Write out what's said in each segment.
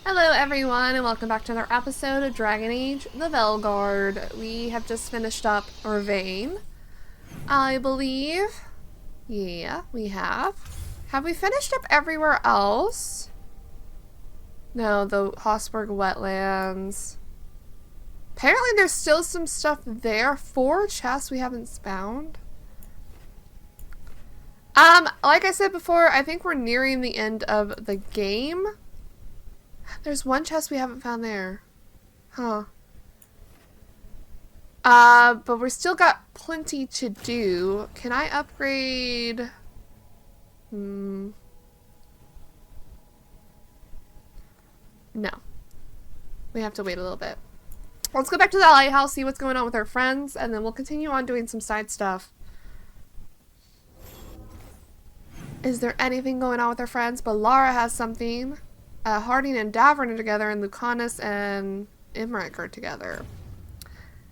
Hello everyone and welcome back to another episode of Dragon Age the Veilguard. We have just finished up Irvain, I believe. Yeah, we have. Have we finished up everywhere else? No, the Hossberg wetlands. Apparently there's still some stuff there. 4 chests we haven't found. Like I said before, I think we're nearing the end of the game. There's 1 chest we haven't found there. Huh. But we're still got plenty to do. Can I upgrade? No. We have to wait a little bit. Let's go back to the lighthouse, see what's going on with our friends, and then we'll continue on doing some side stuff. Is there anything going on with our friends? But Lara has something. Harding and Davern are together, and Lucanus and Imric are together.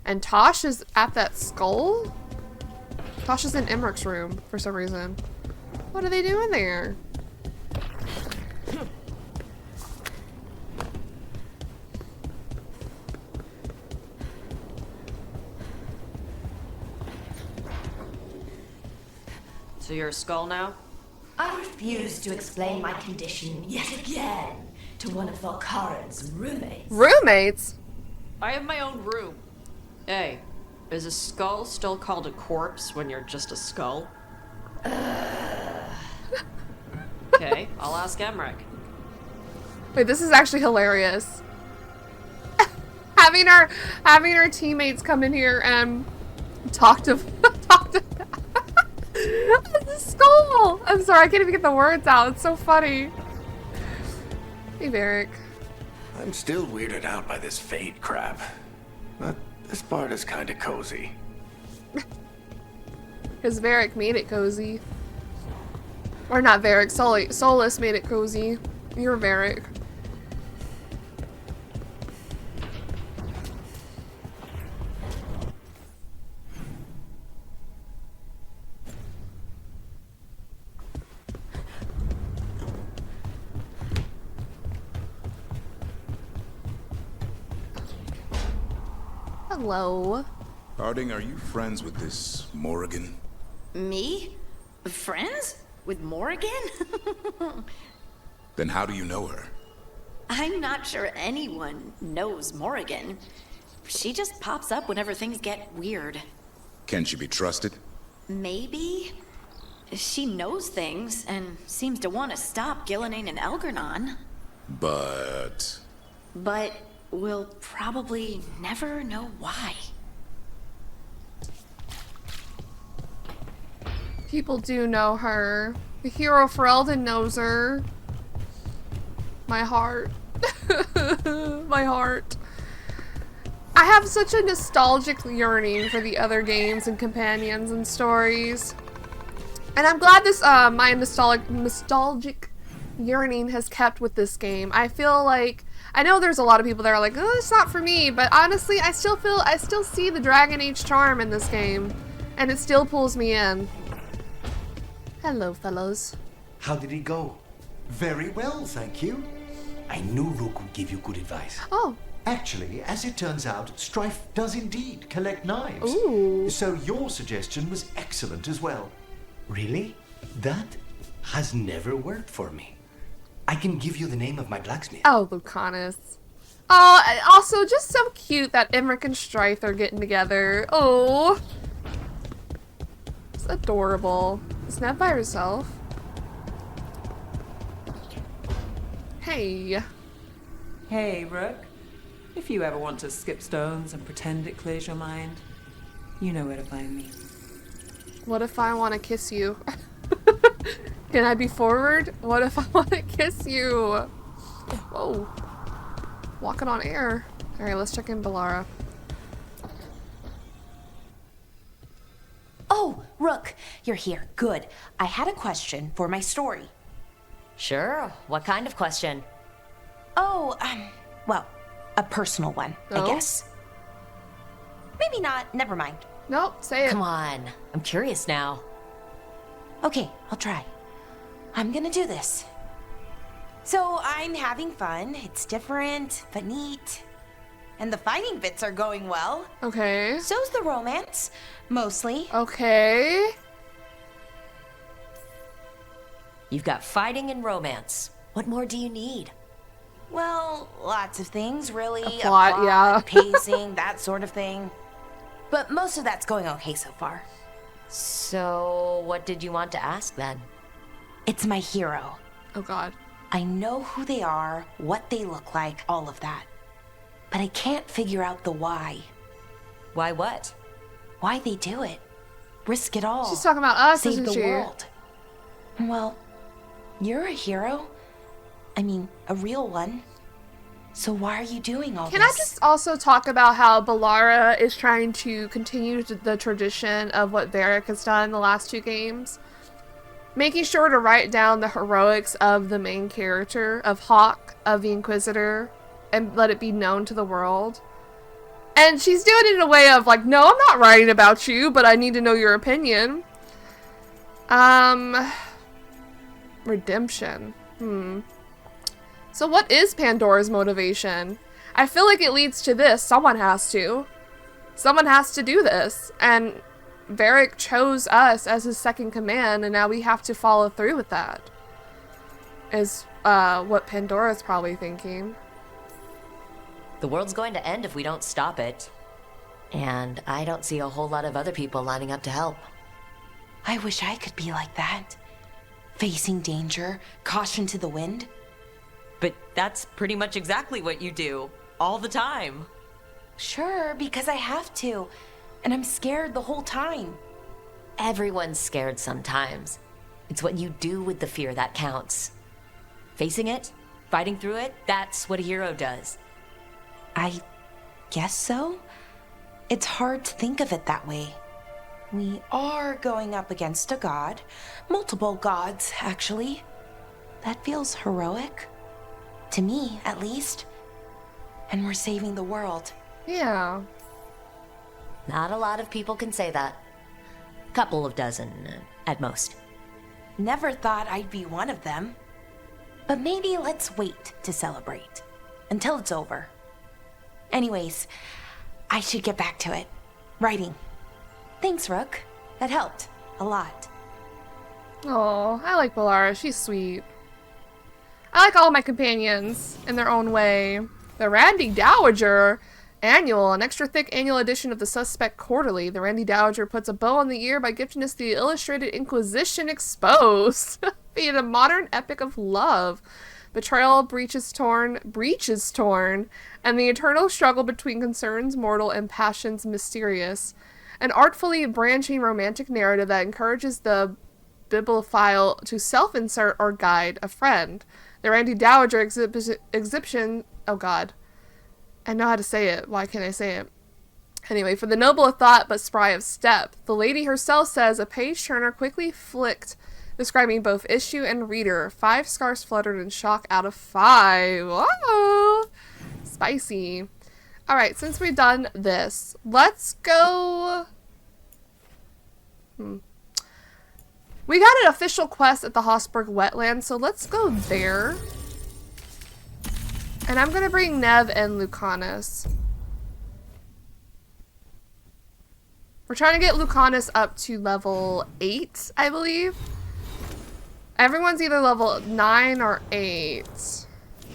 And Tosh is at that skull? Tosh is in Imric's room for some reason. What are they doing there? So you're a skull now? I refuse to explain my condition yet again to one of Valkaran's roommates. Roommates? I have my own room. Hey, is a skull still called a corpse when you're just a skull? Okay, I'll ask Emmerich. Wait, this is actually hilarious. having our teammates come in here and talk to the skull. I'm sorry, I can't even get the words out. It's so funny. Hey, Varric. I'm still weirded out by this fade crap, but this part is kind of cozy. Because Varric made it cozy. Or not Varric, Solus made it cozy. You're Varric. Hello. Harding, are you friends with this Morrigan? Me? Friends? With Morrigan? Then how do you know her? I'm not sure anyone knows Morrigan. She just pops up whenever things get weird. Can she be trusted? Maybe? She knows things and seems to want to stop Gillenane and Elgernon. But We'll probably never know why. People do know her. The hero Ferelden knows her. My heart. My heart. I have such a nostalgic yearning for the other games and companions and stories. And I'm glad this my nostalgic yearning has kept with this game. I feel like I know there's a lot of people that are like, oh, it's not for me, but honestly, I still see the Dragon Age charm in this game, and it still pulls me in. Hello, fellows. How did it go? Very well, thank you. I knew Rook would give you good advice. Oh. Actually, as it turns out, Strife does indeed collect knives. Ooh. So your suggestion was excellent as well. Really? That has never worked for me. I can give you the name of my blacksmith. Oh, Lucanus. Oh, also just so cute that Imric and Strife are getting together. Oh. It's adorable. Is Neb by herself? Hey. Hey, Rook. If you ever want to skip stones and pretend it clears your mind, you know where to find me. What if I want to kiss you? Can I be forward? What if I want to kiss you? Whoa. Walking on air. Alright, let's check in Balara. Oh, Rook, you're here. Good. I had a question for my story. Sure. What kind of question? Oh, well, a personal one, I guess. Maybe not. Never mind. Nope, say it. Come on. I'm curious now. Okay, I'll try. I'm gonna do this. So I'm having fun. It's different, but neat. And the fighting bits are going well. Okay. So's the romance, mostly. Okay. You've got fighting and romance. What more do you need? Well, lots of things, really. A plot, yeah. Pacing, that sort of thing. But most of that's going okay so far. So, what did you want to ask then? It's my hero. Oh god. I know who they are, what they look like, all of that. But I can't figure out the why. Why what? Why they do it. Risk it all. She's talking about us, Save isn't the she? world. Well, you're a hero. I mean, a real one. So why are you doing all this? Can I just also talk about how Balara is trying to continue the tradition of what Varric has done in the last 2 games? Making sure to write down the heroics of the main character, of Hawk, of the Inquisitor, and let it be known to the world. And she's doing it in a way of like, no, I'm not writing about you, but I need to know your opinion. Redemption. So what is Pandora's motivation? I feel like it leads to this. Someone has to. Someone has to do this. And Varric chose us as his second command, and now we have to follow through with that. Is what Pandora's probably thinking. The world's going to end if we don't stop it. And I don't see a whole lot of other people lining up to help. I wish I could be like that. Facing danger, caution to the wind. But that's pretty much exactly what you do. All the time. Sure, because I have to. And I'm scared the whole time. Everyone's scared sometimes. It's what you do with the fear that counts. Facing it, fighting through it, that's what a hero does. I guess so. It's hard to think of it that way. We are going up against a god. Multiple gods, actually. That feels heroic. To me, at least. And we're saving the world. Yeah. Not a lot of people can say that. Couple of dozen, at most. Never thought I'd be one of them. But maybe let's wait to celebrate. Until it's over. Anyways, I should get back to it. Writing. Thanks, Rook. That helped. A lot. Oh, I like Balara. She's sweet. I like all my companions in their own way. The Randy Dowager Annual, an extra thick annual edition of the Suspect Quarterly. The Randy Dowager puts a bow on the ear by gifting us the Illustrated Inquisition Exposed, being a modern epic of love. Betrayal, breaches torn, and the eternal struggle between concerns mortal and passions mysterious. An artfully branching romantic narrative that encourages the bibliophile to self-insert or guide a friend. The Randy Dowager exhibition... Oh god. I know how to say it. Why can't I say it? Anyway, for the noble of thought but spry of step. The lady herself says a page turner quickly flicked, describing both issue and reader. 5 scarves fluttered in shock out of 5. Whoa! Spicy. Alright, since we've done this, let's go... We got an official quest at the Hossberg Wetlands, so let's go there. And I'm gonna bring Nev and Lucanus. We're trying to get Lucanus up to level 8, I believe. Everyone's either level 9 or 8.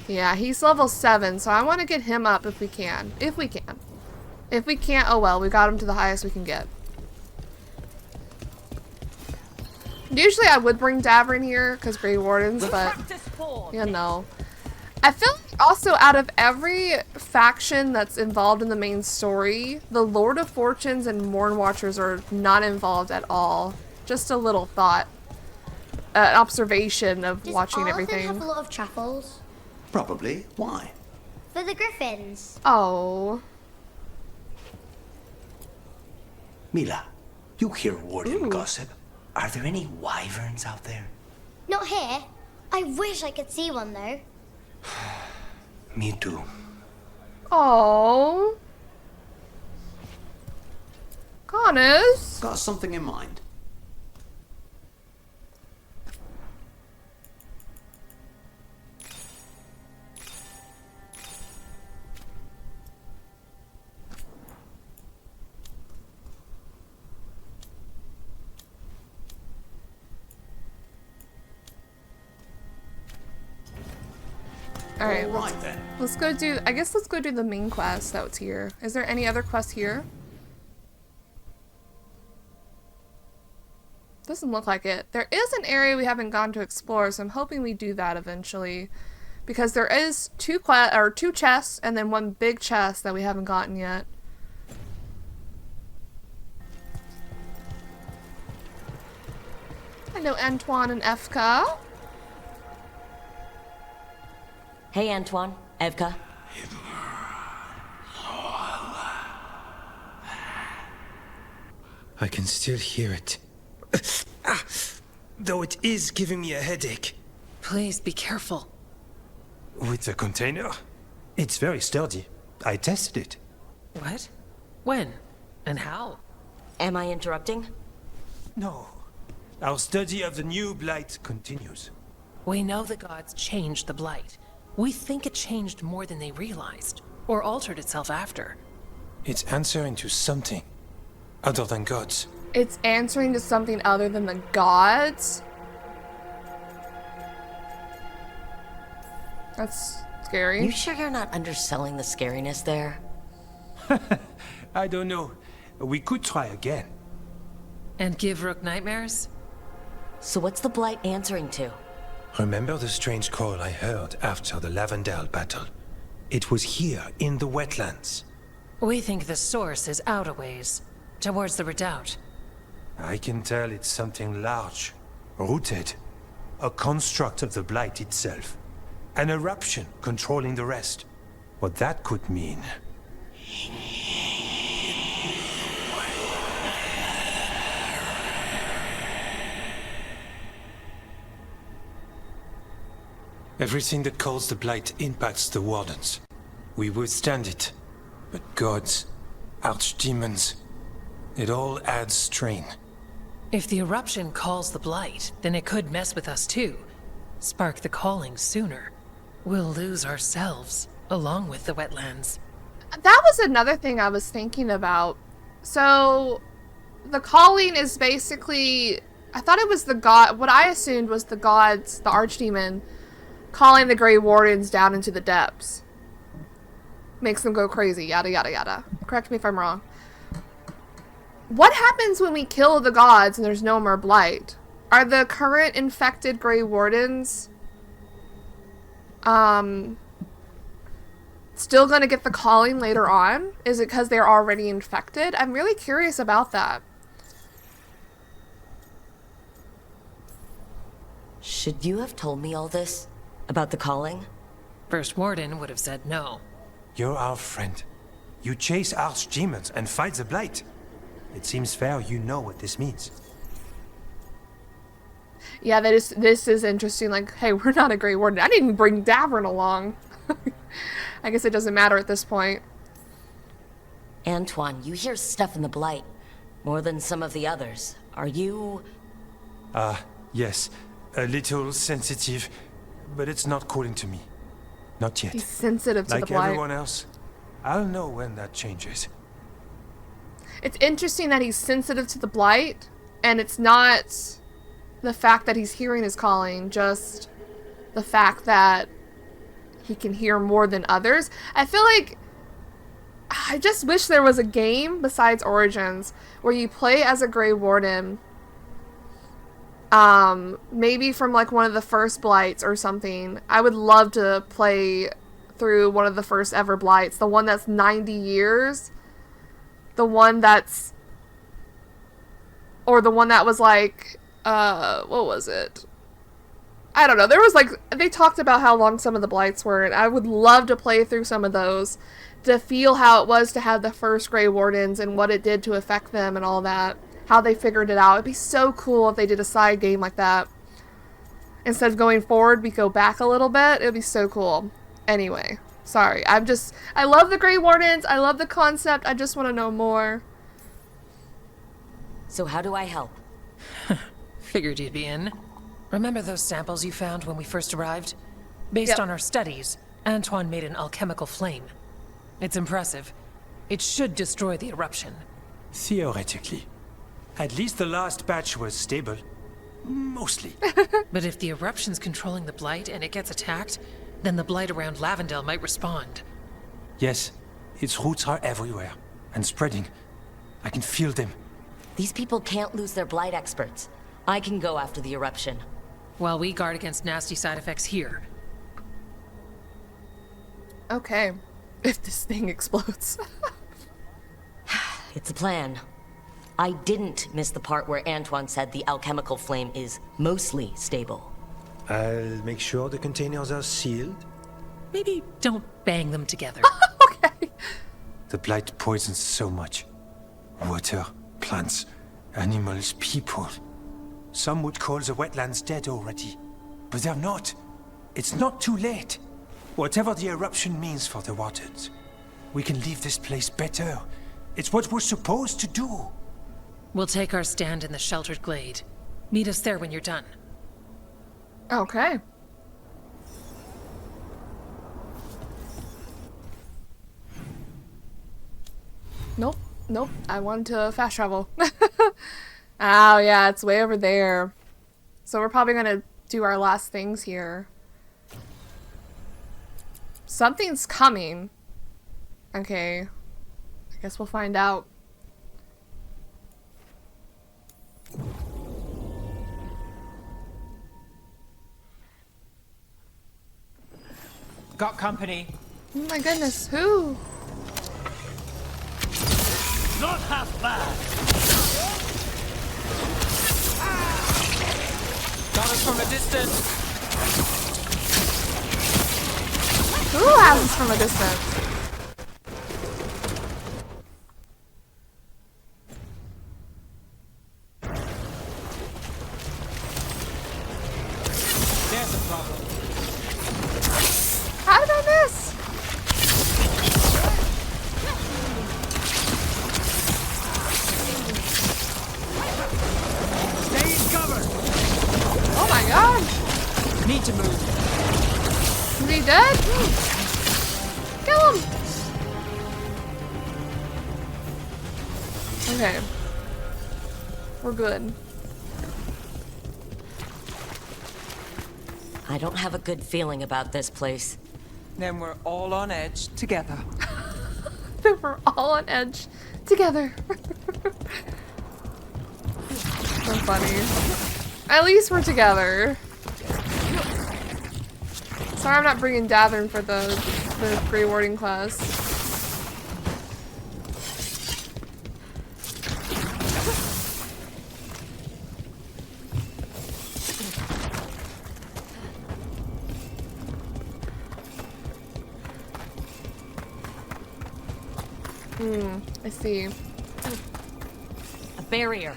Yeah, he's level 7, so I want to get him up if we can. If we can. If we can't, oh well, we got him to the highest we can get. Usually I would bring Davrin here, because Grey Wardens, but, you know. I feel like also out of every faction that's involved in the main story, the Lord of Fortunes and Morn Watchers are not involved at all. Just a little thought. An observation of watching everything. Does Arthur have a lot of truffles? Probably. Why? For the griffins. Oh. Mila, you hear warden gossip. Are there any wyverns out there? Not here. I wish I could see one though. Me too. Oh. Connors. Got something in mind. Alright, All right then. let's go do, I guess let's go do the main quest that's here. Is there any other quest here? Doesn't look like it. There is an area we haven't gone to explore, so I'm hoping we do that eventually. Because there is two chests and then one big chest that we haven't gotten yet. Hello, Antoine and Efka. Hey, Antoine. Evka. I can still hear it. Though it is giving me a headache. Please be careful. With the container? It's very sturdy. I tested it. What? When? And how? Am I interrupting? No. Our study of the new blight continues. We know the gods changed the blight. We think it changed more than they realized, or altered itself after. It's answering to something other than gods. It's answering to something other than the gods? That's scary. You sure you're not underselling the scariness there? I don't know. We could try again. And give Rook nightmares? So what's the blight answering to? Remember the strange call I heard after the Lavendale battle? It was here, in the wetlands. We think the source is out a ways, towards the redoubt. I can tell it's something large, rooted. A construct of the blight itself. An eruption controlling the rest. What that could mean. Everything that calls the blight impacts the wardens. We withstand it. But gods, archdemons, it all adds strain. If the eruption calls the blight, then it could mess with us too. Spark the calling sooner. We'll lose ourselves, along with the wetlands. That was another thing I was thinking about. So, the calling is basically... I thought it was the god... What I assumed was the gods, the archdemon, calling the Grey Wardens down into the depths. Makes them go crazy, yada yada yada. Correct me if I'm wrong. What happens when we kill the gods and there's no more blight? Are the current infected Grey Wardens still gonna get the calling later on? Is it because they're already infected? I'm really curious about that. Should you have told me all this? About the calling? First Warden would have said no. You're our friend. You chase archdemons and fight the blight. It seems fair you know what this means. Yeah, this is interesting. Like, hey, we're not a Grey Warden. I didn't bring Davern along. I guess it doesn't matter at this point. Antoine, you hear stuff in the blight. More than some of the others. Are you... Yes. A little sensitive. But it's not calling to me. Not yet. He's sensitive to the like blight. everyone else, I'll know when that changes. It's interesting that he's sensitive to the blight, and it's not the fact that he's hearing his calling, just the fact that he can hear more than others. I feel like I just wish there was a game besides Origins where you play as a Grey Warden, maybe from like one of the first blights or something. I would love to play through one of the first ever blights, the one that's 90 years, the one that's, or the one that was like, what was it? I don't know. There was like, they talked about how long some of the blights were, and I would love to play through some of those to feel how it was to have the first Grey Wardens and what it did to affect them and all that. How they figured it out. It'd be so cool if they did a side game like that. Instead of going forward, we go back a little bit. It'd be so cool. Anyway, sorry. I love the Grey Wardens. I love the concept. I just want to know more. So how do I help? Figured you'd be in. Remember those samples you found when we first arrived? Based on our studies, Antoine made an alchemical flame. It's impressive. It should destroy the eruption. Theoretically. At least the last batch was stable. Mostly. But if the eruption's controlling the blight and it gets attacked, then the blight around Lavendale might respond. Yes, its roots are everywhere and spreading. I can feel them. These people can't lose their blight experts. I can go after the eruption. While we guard against nasty side effects here. Okay. If this thing explodes. It's a plan. I didn't miss the part where Antoine said the alchemical flame is mostly stable. I'll make sure the containers are sealed. Maybe don't bang them together. Okay. The blight poisons so much. Water, plants, animals, people. Some would call the wetlands dead already. But they're not. It's not too late. Whatever the eruption means for the waters, we can leave this place better. It's what we're supposed to do. We'll take our stand in the sheltered glade. Meet us there when you're done. Okay. Nope. Nope. I wanted to fast travel. Oh, yeah. It's way over there. So we're probably going to do our last things here. Something's coming. Okay. I guess we'll find out. Got company. Oh my goodness, who? Not half bad. Got us from a distance. Who has us from a distance? There's a problem. How did I miss? Stay in cover. Oh my god. Need to move. Is he dead? Kill him. Okay. We're good. I don't have a good feeling about this place. Then we're all on edge together. We're all on edge together. So funny. At least we're together. Sorry I'm not bringing Davin for the Grey Warding class. I see. A barrier.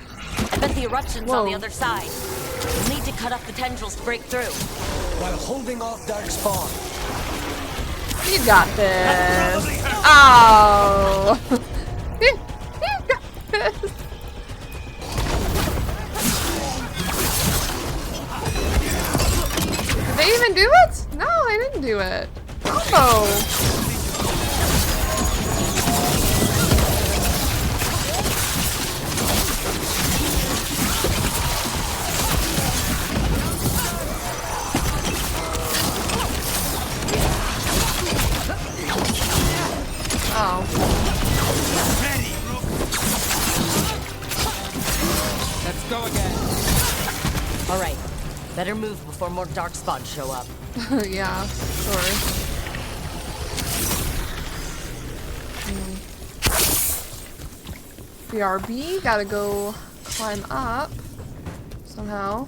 I bet the eruption's on the other side. We'll need to cut up the tendrils to break through. While holding off Darkspawn. You got this. Oh. You got this. Did they even do it? No, they didn't do it. Oh. Oh. Ready, Rook. Let's go again. All right. Better move before more darkspawn show up. Yeah, sure. BRB, gotta go climb up somehow.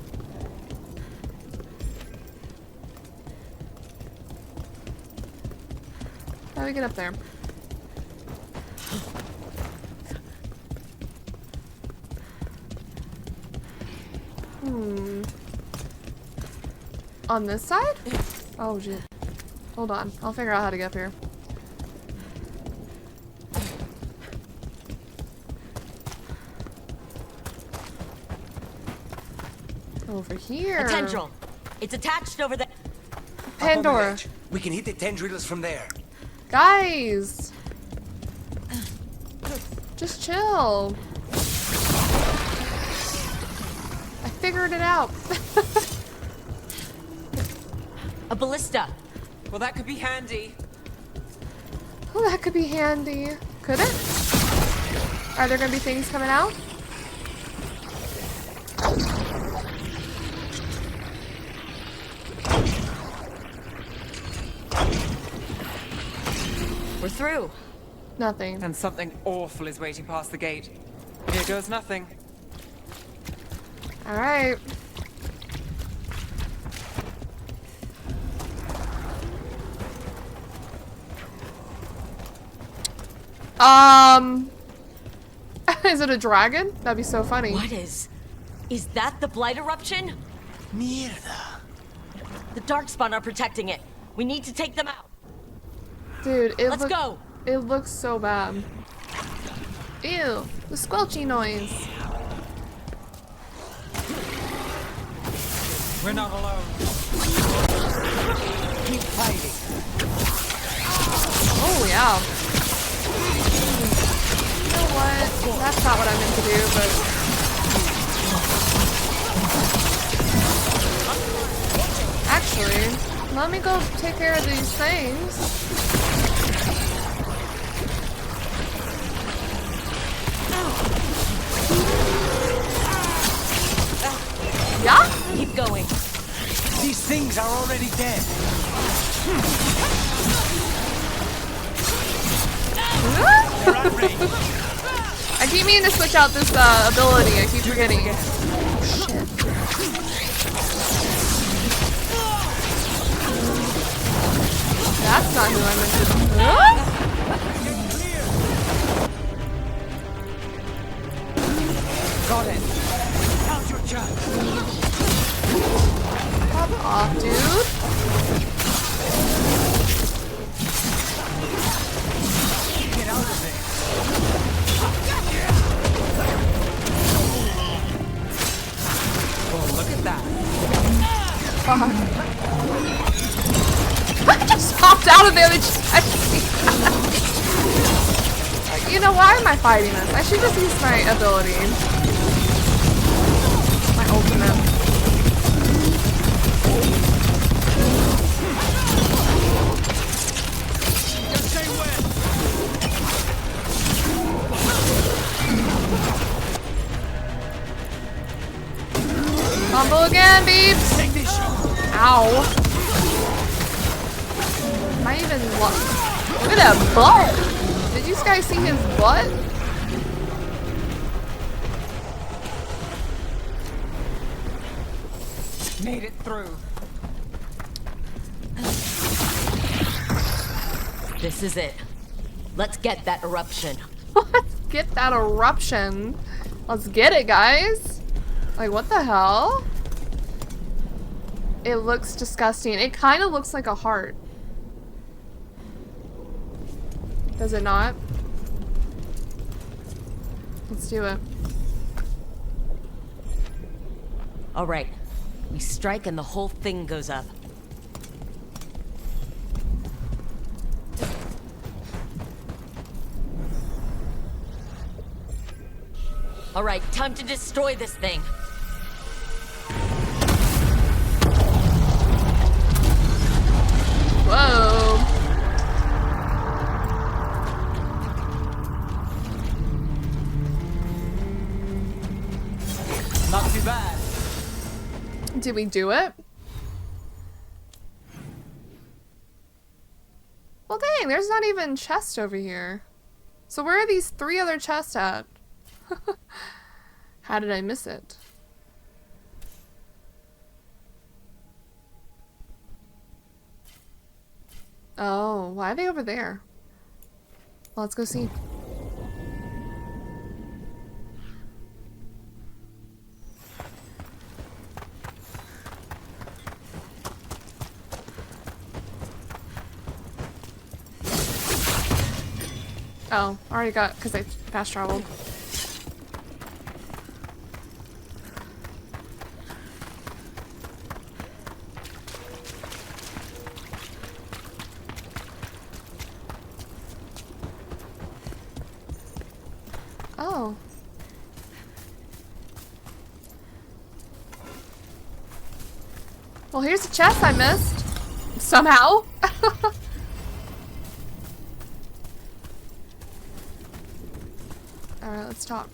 How do we get up there? On this side? Oh, shit. Hold on. I'll figure out how to get up here. Over here. A tendril. It's attached over there. Pandora. We can hit the tendrils from there. Guys. Just chill. I figured it out. A ballista. Well, that could be handy. Oh, that could be handy. Could it? Are there gonna be things coming out? We're through. Nothing. And something awful is waiting past the gate. Here goes nothing. Alright. Is it a dragon? That'd be so funny. What is that the blight eruption? Mierda. The Darkspawn are protecting it. We need to take them out. Dude, Let's go. It looks so bad. Ew, the squelchy noise. We're not alone. Keep fighting. Oh yeah. You know what? That's not what I meant to do, but actually, let me go take care of these things. Yeah? Keep going. These things are already dead. I keep meaning to switch out this ability. I keep forgetting. Oh, shit. That's not who I meant to. Got it. Now's your chance. Pop off, dude. Get out of there. Oh, look at that. I just popped out of there. You know, why am I fighting this? I should just use my ability. My ultimate. Combo again, beeps! Ow. Am I even look at that butt! Did you guys see his butt? Made it through. This is it. Let's get that eruption. Let's get that eruption. Let's get it, guys. Like, what the hell? It looks disgusting. It kind of looks like a heart. Does it not? Let's do it. All right. We strike and the whole thing goes up. All right, time to destroy this thing. Whoa. Not too bad. Did we do it? Well, dang, there's not even chest over here. So where are these 3 other chests at? How did I miss it? Oh, why are they over there? Well, let's go see. Oh, already got, because I fast traveled. Oh. Well, here's a chest I missed. Somehow. Alright, let's talk.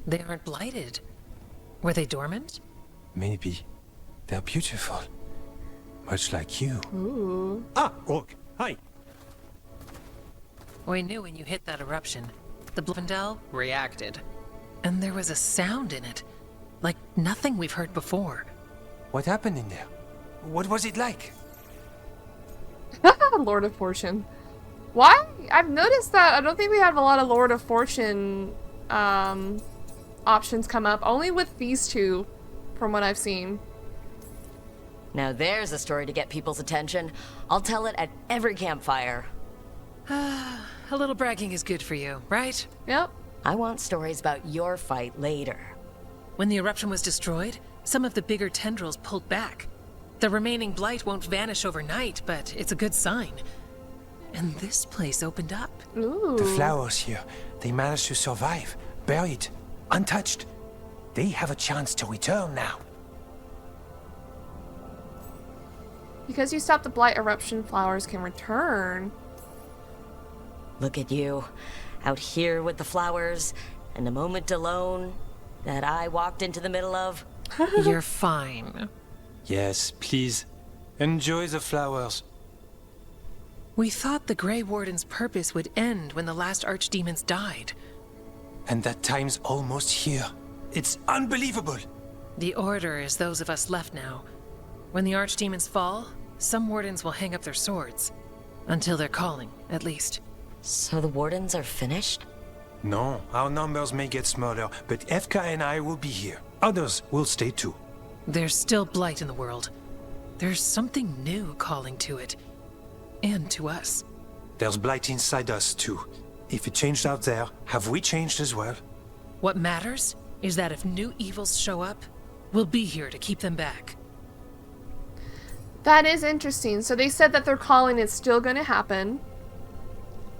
They aren't blighted. Were they dormant? Maybe. They're beautiful. Much like you. Ooh. Ah, Rook. Hi. We knew when you hit that eruption. The Bliffendel reacted. And there was a sound in it. Like nothing we've heard before. What happened in there? What was it like? Lord of Fortune. Why? I've noticed that I don't think we have a lot of Lord of Fortune options come up. Only with these two, from what I've seen. Now there's a story to get people's attention. I'll tell it at every campfire. A little bragging is good for you, right? Yep. I want stories about your fight later. When the eruption was destroyed, some of the bigger tendrils pulled back. The remaining blight won't vanish overnight, but it's a good sign. And this place opened up. Ooh. The flowers here, they managed to survive. Buried. Untouched. They have a chance to return now. Because you stop the blight eruption, flowers can return. Look at you, out here with the flowers, and the moment alone that I walked into the middle of. You're fine. Yes, please. Enjoy the flowers. We thought the Grey Warden's purpose would end when the last archdemons died. And that time's almost here. It's unbelievable. The Order is those of us left now. When the archdemons fall, some wardens will hang up their swords. Until their calling, at least. So the wardens are finished? No, our numbers may get smaller, but FK and I will be here. Others will stay too. There's still blight in the world. There's something new calling to it. And to us. There's blight inside us too. If it changed out there, have we changed as well? What matters is that if new evils show up, we'll be here to keep them back. That is interesting. So they said that their calling is still going to happen.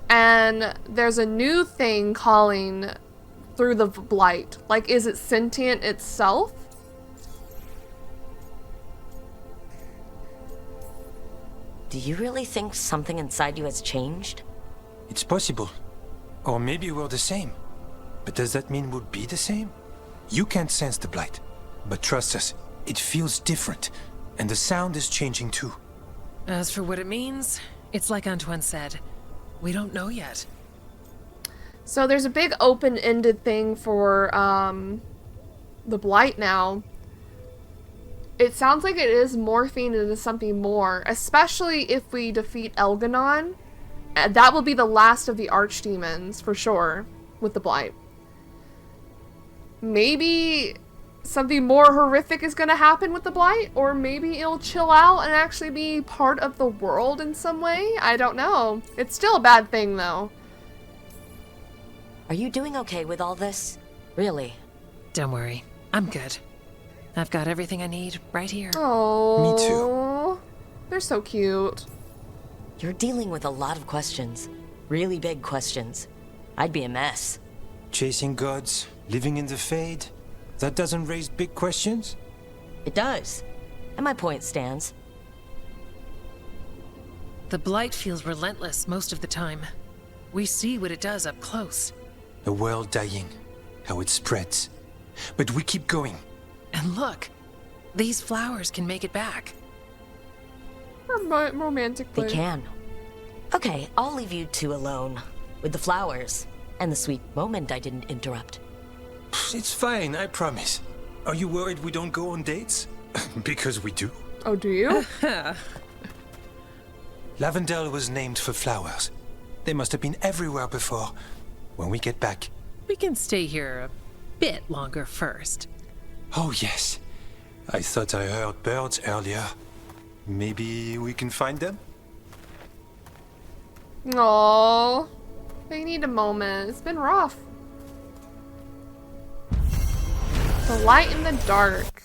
And there's a new thing calling through the blight. Like, is it sentient itself? Do you really think something inside you has changed? It's possible. Or maybe we're the same. But does that mean we'll be the same? You can't sense the blight. But trust us, it feels different. And the sound is changing too. As for what it means, it's like Antoine said. We don't know yet. So there's a big open-ended thing for the blight now. It sounds like it is morphing into something more, especially if we defeat Elganon. That will be the last of the archdemons, for sure, with the blight. Maybe something more horrific is going to happen with the blight, or maybe it'll chill out and actually be part of the world in some way. I don't know. It's still a bad thing, though. Are you doing okay with all this? Really? Don't worry. I'm good. I've got everything I need right here. Oh, me too. They're so cute. You're dealing with a lot of questions. Really big questions. I'd be a mess. Chasing gods, living in the Fade. That doesn't raise big questions? It does. And my point stands. The blight feels relentless most of the time. We see what it does up close. The world dying. How it spreads. But we keep going. And look, these flowers can make it back. Romantically. They can. Okay, I'll leave you two alone. With the flowers. And the sweet moment I didn't interrupt. It's fine, I promise. Are you worried we don't go on dates? Because we do. Oh, do you? Lavendel was named for flowers. They must have been everywhere before. When we get back. We can stay here a bit longer first. Oh, yes. I thought I heard birds earlier. Maybe we can find them? Aww. They need a moment. It's been rough. The light in the dark.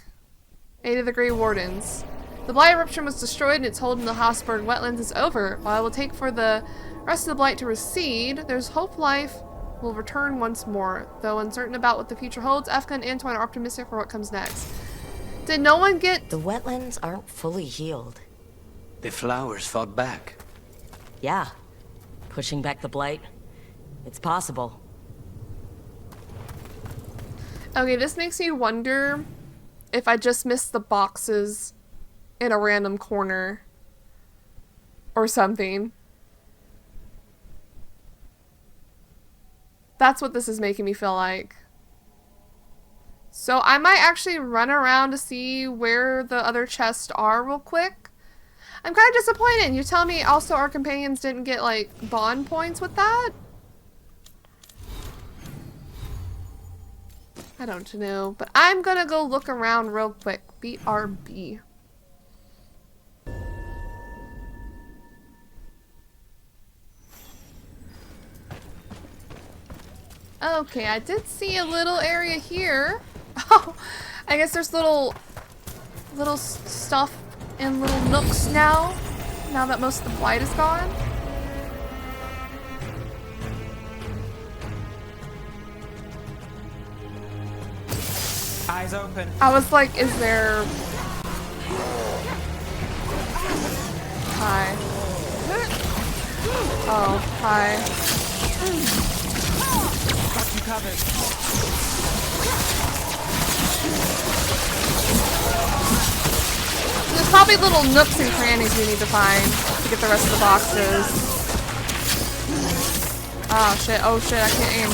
Aid of the Grey Wardens. The blight eruption was destroyed and its hold in the Hossberg wetlands is over. While it will take for the rest of the blight to recede, there's hope life will return once more. Though uncertain about what the future holds, Efka and Antoine are optimistic for what comes next. Did no one get... The wetlands aren't fully healed. The flowers fought back. Yeah. Pushing back the blight. It's possible. Okay, this makes me wonder if I just missed the boxes in a random corner or something. That's what this is making me feel like. So I might actually run around to see where the other chests are real quick. I'm kind of disappointed. You tell me also our companions didn't get like bond points with that? I don't know, but I'm gonna go look around real quick. BRB. Okay, I did see a little area here. Oh, I guess there's little stuff in little nooks now that most of the blight is gone. Eyes open. I was like, is there... Hi. Oh, hi. Got you covered. There's probably little nooks and crannies we need to find to get the rest of the boxes. Oh shit, I can't aim.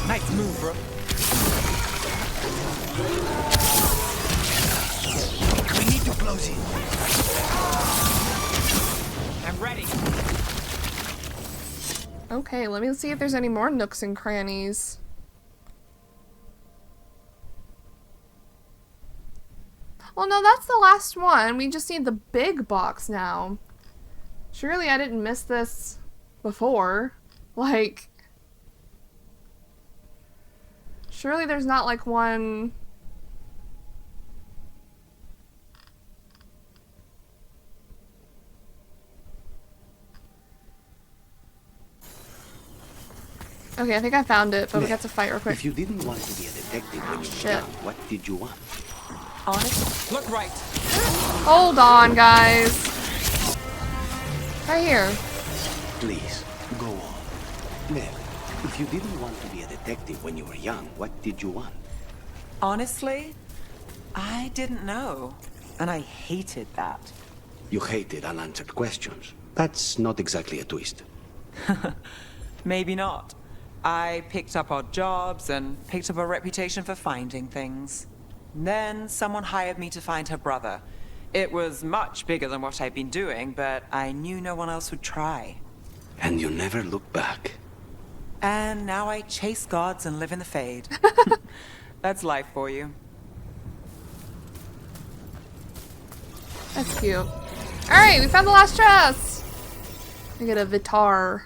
Nice move, bro. We need to close it. I'm ready. Okay, let me see if there's any more nooks and crannies. Well, no, that's the last one. We just need the big box now. Surely I didn't miss this before. Like... Surely there's not like one... Okay, I think I found it, but we got to fight real quick. If you didn't want to be a detective when you were young, what did you want? Honest? Look right. Hold on, guys. Right here. Please, go on. Well, if you didn't want to be a detective when you were young, what did you want? Honestly, I didn't know. And I hated that. You hated unanswered questions. That's not exactly a twist. Maybe not. I picked up odd jobs and picked up a reputation for finding things. Then someone hired me to find her brother. It was much bigger than what I'd been doing, but I knew no one else would try. And you never looked back. And now I chase gods and live in the Fade. That's life for you. That's cute. Alright, we found the last chest! We get a Vitar.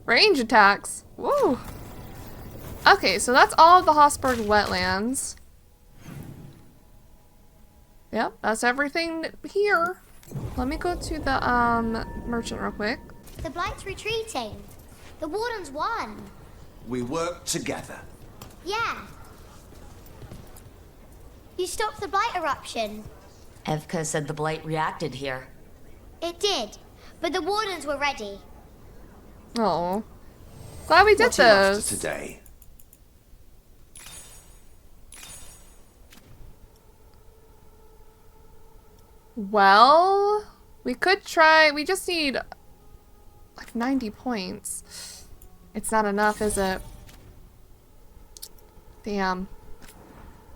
Range attacks. Woo! Okay, so that's all of the Hossberg wetlands. Yep, that's everything here. Let me go to the merchant real quick. The Blight's retreating. The Warden's won. We work together. Yeah. You stopped the Blight eruption. Evka said the blight reacted here. It did, but the Wardens were ready. Oh, glad we did What's your after this today. Well, we could try. We just need like 90 points. It's not enough, is it? Damn.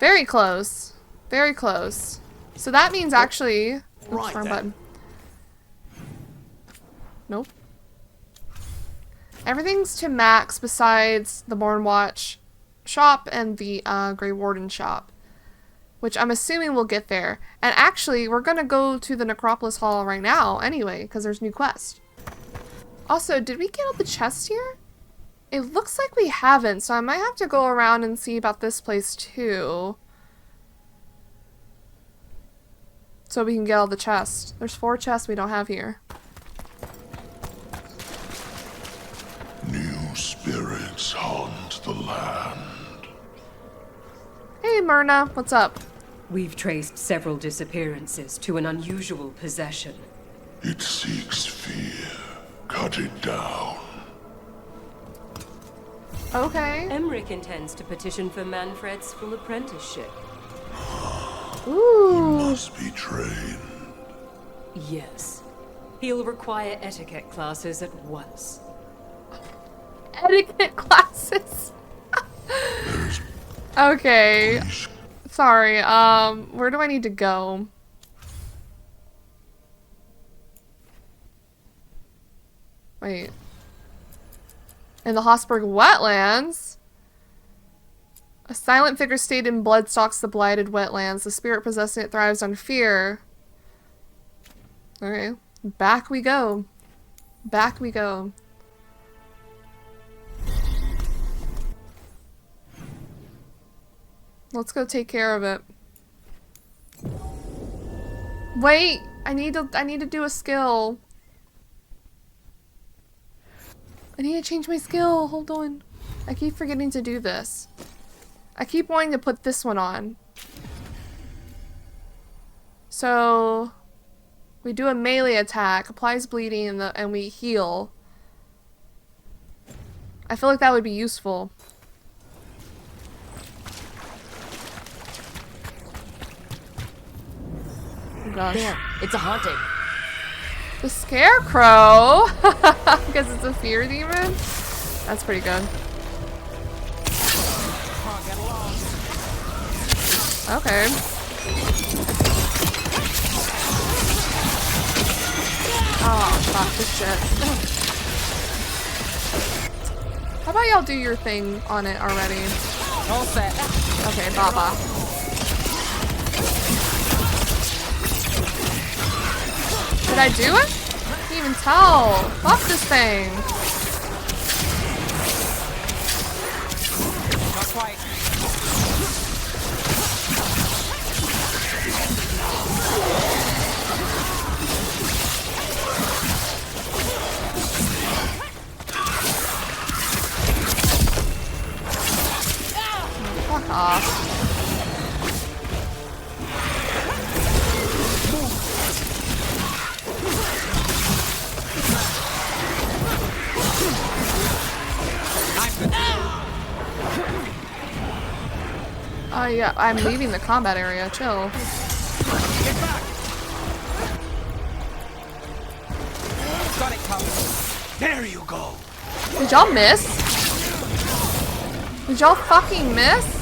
Very close. Very close. So that means actually... Oops, Right wrong then. button. Nope. Everything's to max besides the Mornwatch shop and the Grey Warden shop. Which I'm assuming we'll get there. And actually, we're gonna go to the Necropolis Hall right now anyway, because there's new quests. Also, did we get all the chests here? It looks like we haven't, so I might have to go around and see about this place too. So we can get all the chests. There's 4 chests we don't have here. New spirits haunt the land. Hey, Myrna, what's up? We've traced several disappearances to an unusual possession. It seeks fear. Cut it down. Okay. Emmerich intends to petition for Manfred's full apprenticeship. Ooh. He must be trained. Yes. He'll require etiquette classes at once. Etiquette classes. Okay. Sorry, where do I need to go? Wait. In the Hossberg wetlands? A silent figure stayed in blood stalks the blighted wetlands. The spirit possessing it thrives on fear. Okay. Back we go. Back we go. Let's go take care of it. Wait, I need to do a skill. I need to change my skill. Hold on. I keep forgetting to do this. I keep wanting to put this one on. So we do a melee attack, applies bleeding, and we heal. I feel like that would be useful. Oh gosh. There, it's a haunting. The scarecrow? Because it's a fear demon? That's pretty good. Okay. Oh, fuck this shit. How about y'all do your thing on it already? All set. Okay, Baba. Did I do it? I can't even tell. Fuck this thing. Not quite. Fuck off. Oh yeah, I'm leaving the combat area. Chill. Got it covered. There you go. Did y'all miss? Did y'all fucking miss?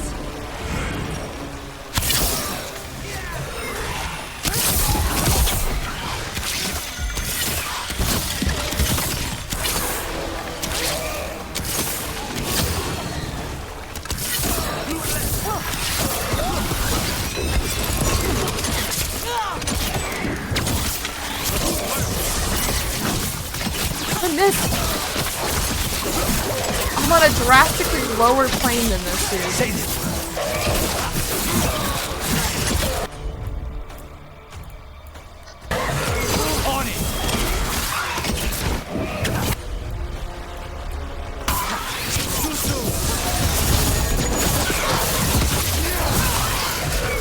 I'm on a drastically lower plane than this dude. On it.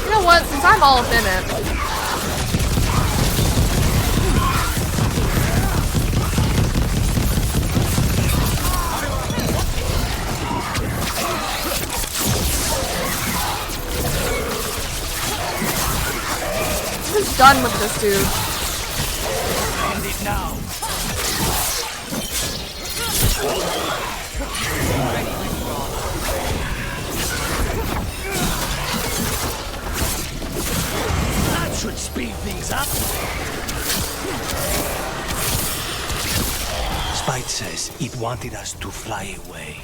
You know what? Since I'm all up in it. Done with this dude. End it now. That should speed things up. Spite says it wanted us to fly away.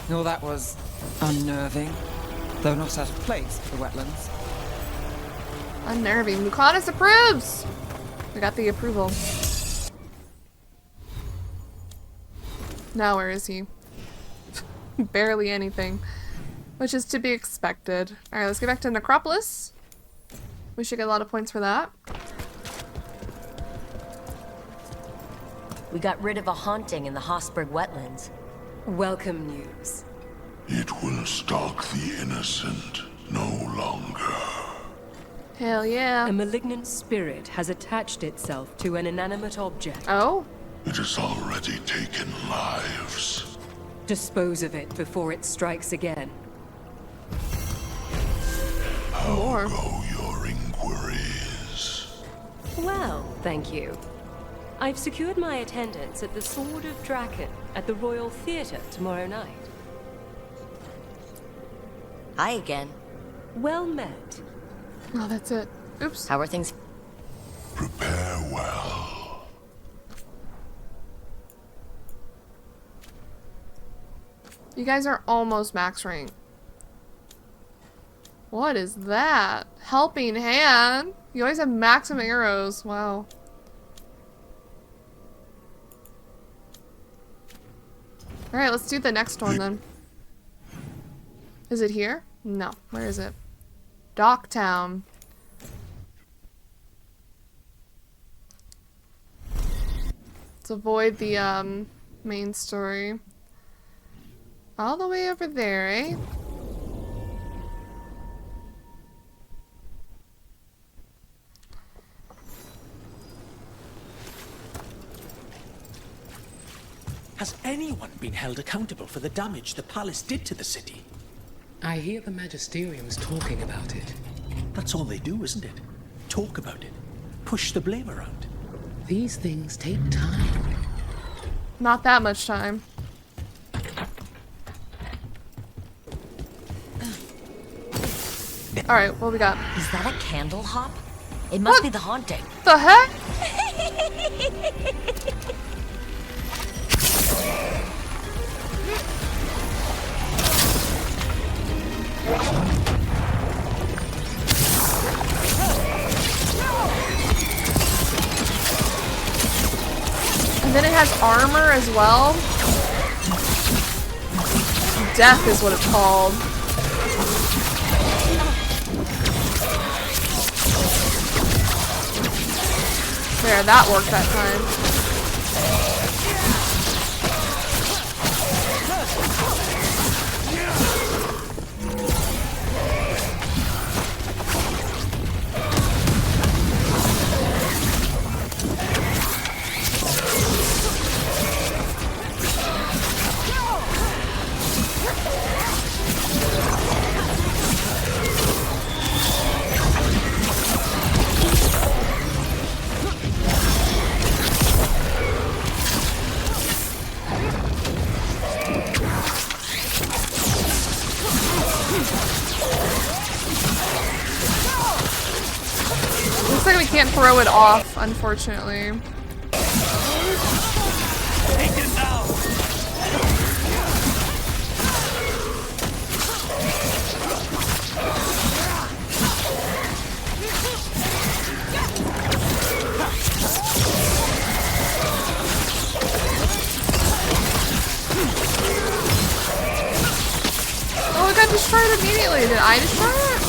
No, that was unnerving, though not out of place for the wetlands. Unnerving. Lucanus approves! We got the approval. Now where is he? Barely anything. Which is to be expected. Alright, let's get back to Necropolis. We should get a lot of points for that. We got rid of a haunting in the Hosberg wetlands. Welcome news. It will stalk the innocent no longer. Hell yeah. A malignant spirit has attached itself to an inanimate object. Oh? It has already taken lives. Dispose of it before it strikes again. How go your inquiries? Well, thank you. I've secured my attendance at the Sword of Draken at the Royal Theatre tomorrow night. Hi again. Well met. Oh, that's it. Oops. How are things? Prepare well. You guys are almost max rank. What is that? Helping hand? You always have maximum arrows. Wow. Alright, let's do the next one then. Is it here? No. Where is it? Docktown. Let's avoid the main story. All the way over there, eh? Has anyone been held accountable for the damage the palace did to the city? I hear the Magisterium's talking about it. That's all they do, isn't it? Talk about it. Push the blame around. These things take time. Not that much time. Alright, what we got? Is that a candle hop? It must be the haunting. The heck? And then it has armor as well. Death is what it's called. There, that worked that time. Looks like we can't throw it off, unfortunately. Oh, it got destroyed immediately. Did I destroy it?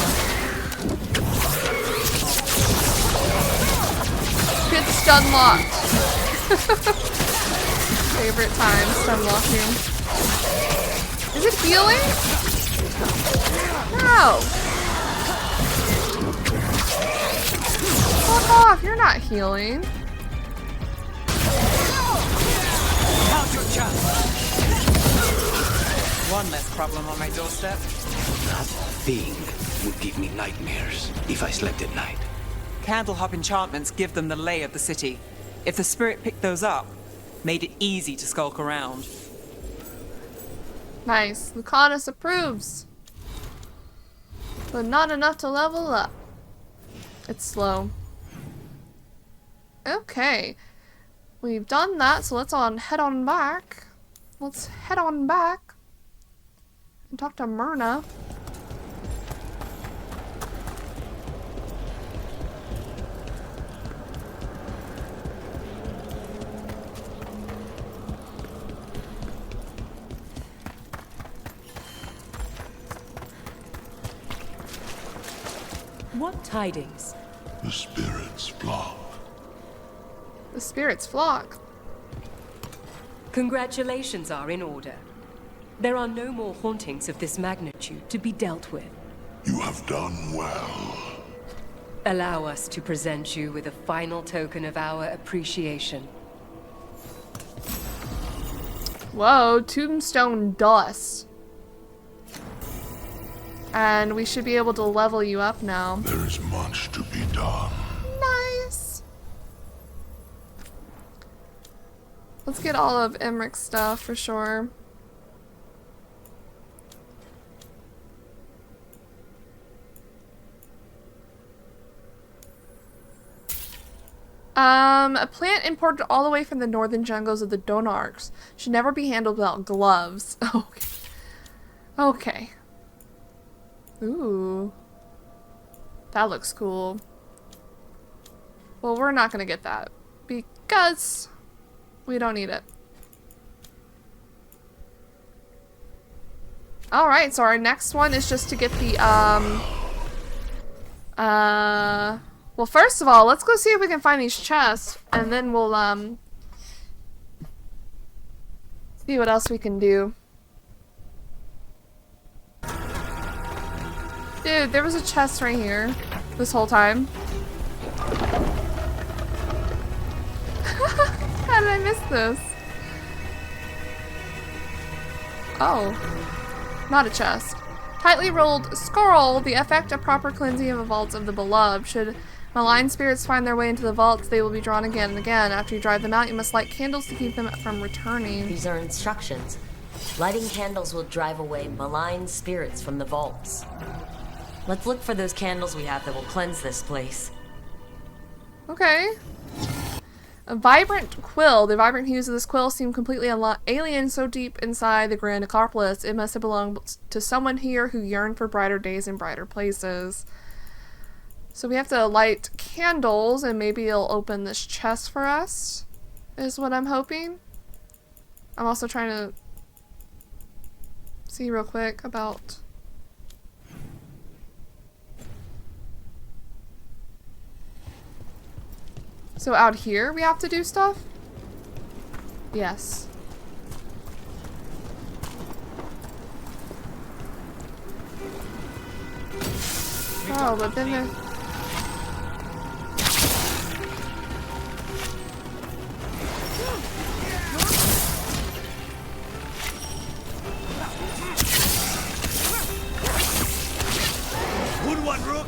Get stun locked. Favorite time, stun locking. Is it healing? No. Fuck off, you're not healing. One less problem on my doorstep. That thing would give me nightmares if I slept at night. Candlehop enchantments give them the lay of the city. If the spirit picked those up, made it easy to skulk around. Nice. Lucanus approves. But not enough to level up. It's slow. Okay. We've done that, so let's head on back. Let's head on back and talk to Myrna. What tidings? The spirits flock. The spirits flock. Congratulations are in order. There are no more hauntings of this magnitude to be dealt with. You have done well. Allow us to present you with a final token of our appreciation. Whoa, tombstone dust. And we should be able to level you up now. There is much to be done. Nice. Let's get all of Emmerich stuff for sure. A plant imported all the way from the northern jungles of the Donarks should never be handled without gloves. Okay. Okay. Ooh. That looks cool. Well, we're not gonna get that because we don't need it. Alright, so our next one is just to get the, well, first of all, let's go see if we can find these chests, and then we'll, see what else we can do. Dude, there was a chest right here this whole time. How did I miss this? Oh. Not a chest. Tightly rolled scroll, the effect of proper cleansing of the vaults of the beloved. Should malign spirits find their way into the vaults, they will be drawn again and again. After you drive them out, you must light candles to keep them from returning. These are instructions. Lighting candles will drive away malign spirits from the vaults. Let's look for those candles we have that will cleanse this place. Okay. A vibrant quill. The vibrant hues of this quill seem completely alien so deep inside the Grand Necropolis. It must have belonged to someone here who yearned for brighter days and brighter places. So we have to light candles and maybe it'll open this chest for us, is what I'm hoping. I'm also trying to see real quick about... So out here we have to do stuff? Yes. Oh, but then there... Good one, Rook!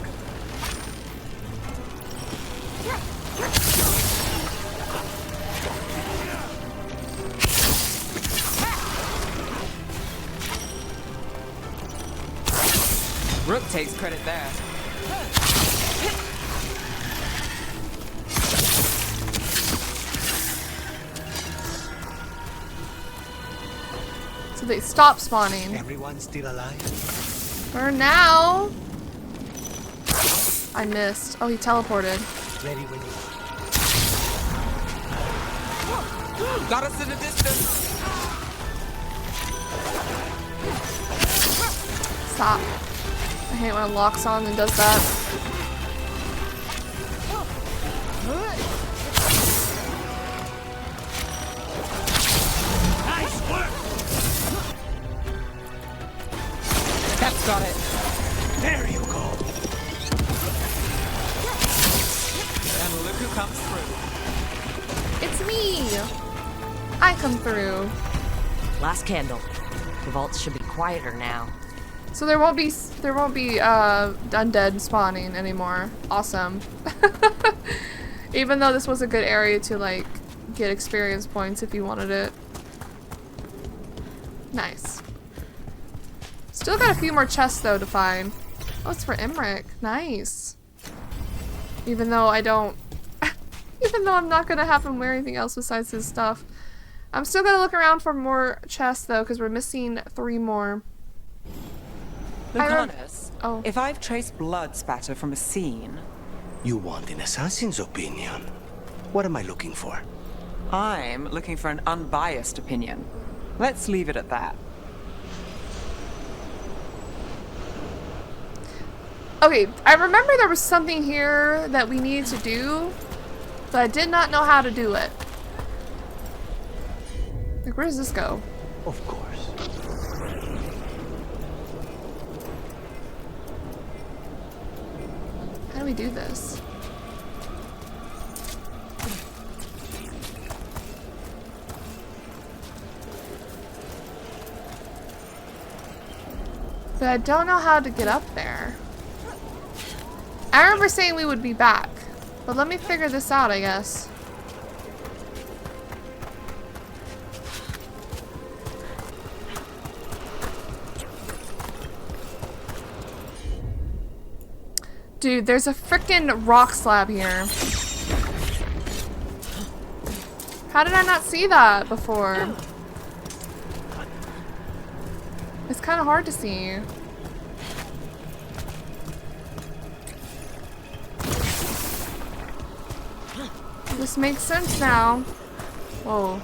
Rook takes credit there. So they stop spawning. Everyone's still alive? For now. I missed. Oh, he teleported. Ready when you Got us in the distance. Stop. I hate when it locks on and does that. Nice work! That's got it. There you go! And look who comes through. It's me! I come through. Last candle. The vaults should be quieter now. So there won't be undead spawning anymore. Awesome. Even though this was a good area to like get experience points if you wanted it. Nice. Still got a few more chests though to find. Oh, it's for Emmerich. Nice. Even though I don't even though I'm not gonna have him wear anything else besides his stuff. I'm still gonna look around for more chests though, because we're missing 3 more. Lucanus, oh. If I've traced blood spatter from a scene... You want an assassin's opinion? What am I looking for? I'm looking for an unbiased opinion. Let's leave it at that. Okay, I remember there was something here that we needed to do, but I did not know how to do it. Like, where does this go? Of course. How do we do this? But I don't know how to get up there. I remember saying we would be back, but let me figure this out, I guess. Dude, there's a frickin' rock slab here. How did I not see that before? It's kind of hard to see. This makes sense now. Whoa.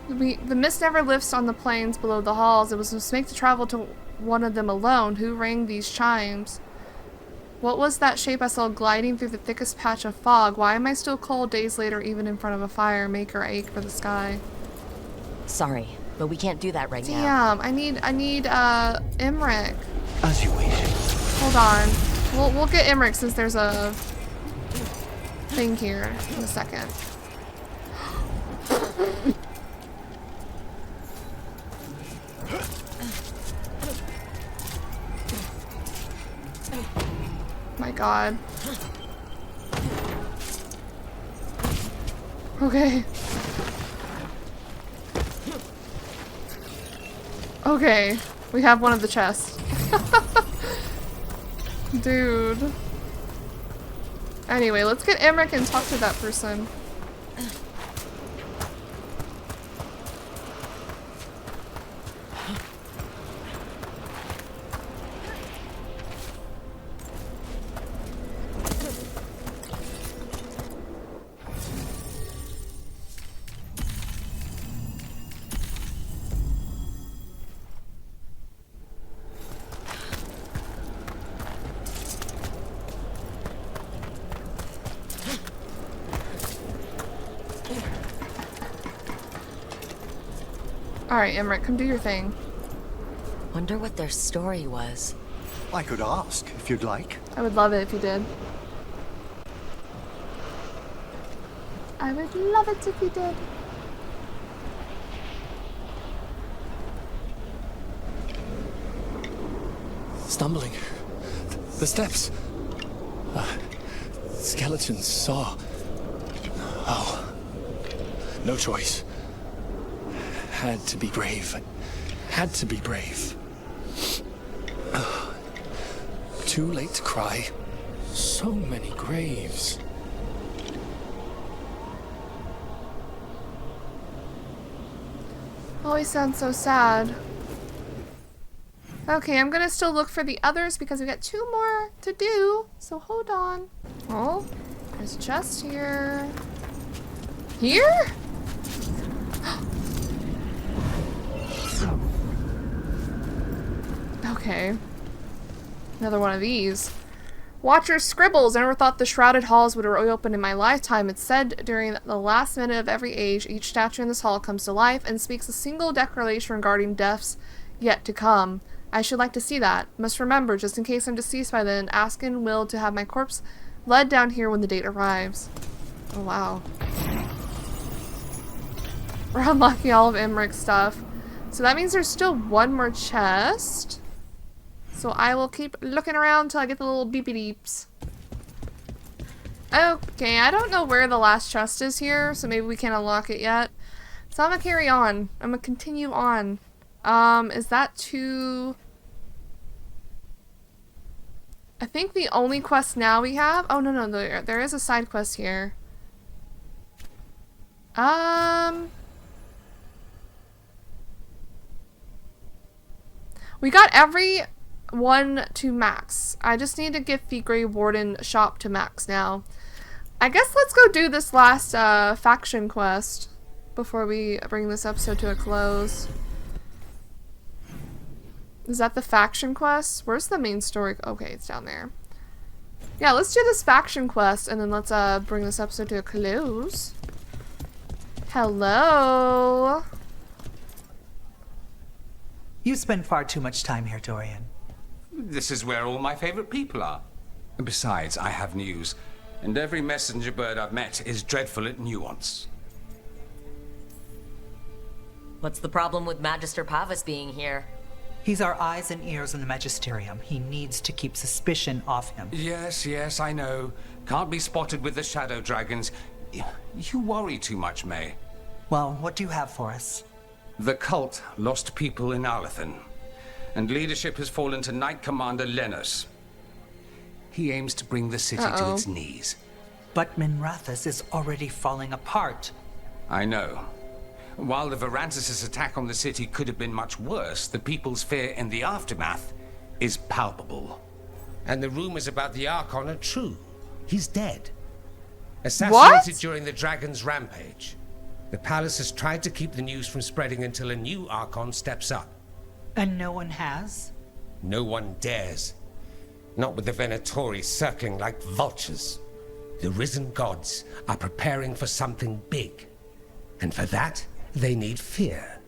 The mist never lifts on the plains below the halls. It was a mistake to travel to one of them alone. Who rang these chimes? What was that shape I saw gliding through the thickest patch of fog? Why am I still cold days later, even in front of a fire? Make her ache for the sky. Sorry, but we can't do that right now. Damn, I need Emmerich. As you wish. Hold on. We'll get Emmerich since there's a thing here in a second. My God. Okay. Okay. We have one of the chests. Dude. Anyway, let's get Emmerich and talk to that person. Alright, Emmerich, come do your thing. Wonder what their story was. I could ask, if you'd like. I would love it if you did. I would love it if you did. Stumbling. The steps. Skeletons saw. Oh. No choice. Had to be brave. Had to be brave. Too late to cry. So many graves. Always sounds so sad. Okay, I'm gonna still look for the others because we got 2 more to do. So hold on. Oh, there's a chest here. Here? Okay. Another one of these. Watcher scribbles. I never thought the shrouded halls would reopen in my lifetime. It's said during the last minute of every age, each statue in this hall comes to life and speaks a single declaration regarding deaths yet to come. I should like to see that. Must remember, just in case I'm deceased by then, asking Will to have my corpse led down here when the date arrives. Oh, wow. We're unlocking all of Emmerich's stuff. So that means there's still one more chest. So I will keep looking around till I get the little beepy deeps. Okay, I don't know where the last chest is here, so maybe we can't unlock it yet. So I'm gonna carry on. I'm gonna continue on. Is that too... I think the only quest now we have... Oh, no, there is a side quest here. We got every one to max. I just need to get the Grey Warden shop to max now. I guess let's go do this last faction quest before we bring this episode to a close. Is that the faction quest? Where's the main story? Okay, it's down there. Yeah, let's do this faction quest and then let's bring this episode to a close. Hello. You spend far too much time here, Dorian. This is where all my favorite people are. And besides, I have news. And every messenger bird I've met is dreadful at nuance. What's the problem with Magister Pavus being here? He's our eyes and ears in the Magisterium. He needs to keep suspicion off him. Yes, I know. Can't be spotted with the shadow dragons. You worry too much, May. Well, what do you have for us? The cult lost people in Alathan, and leadership has fallen to Knight Commander Lenos. He aims to bring the city to its knees. But Minrathous is already falling apart. I know. While the Varantis' attack on the city could have been much worse, the people's fear in the aftermath is palpable. And the rumors about the Archon are true. He's dead. Assassinated during the Dragon's rampage. The palace has tried to keep the news from spreading until a new Archon steps up. And no one has? No one dares. Not with the Venatori circling like vultures. The risen gods are preparing for something big. And for that, they need fear.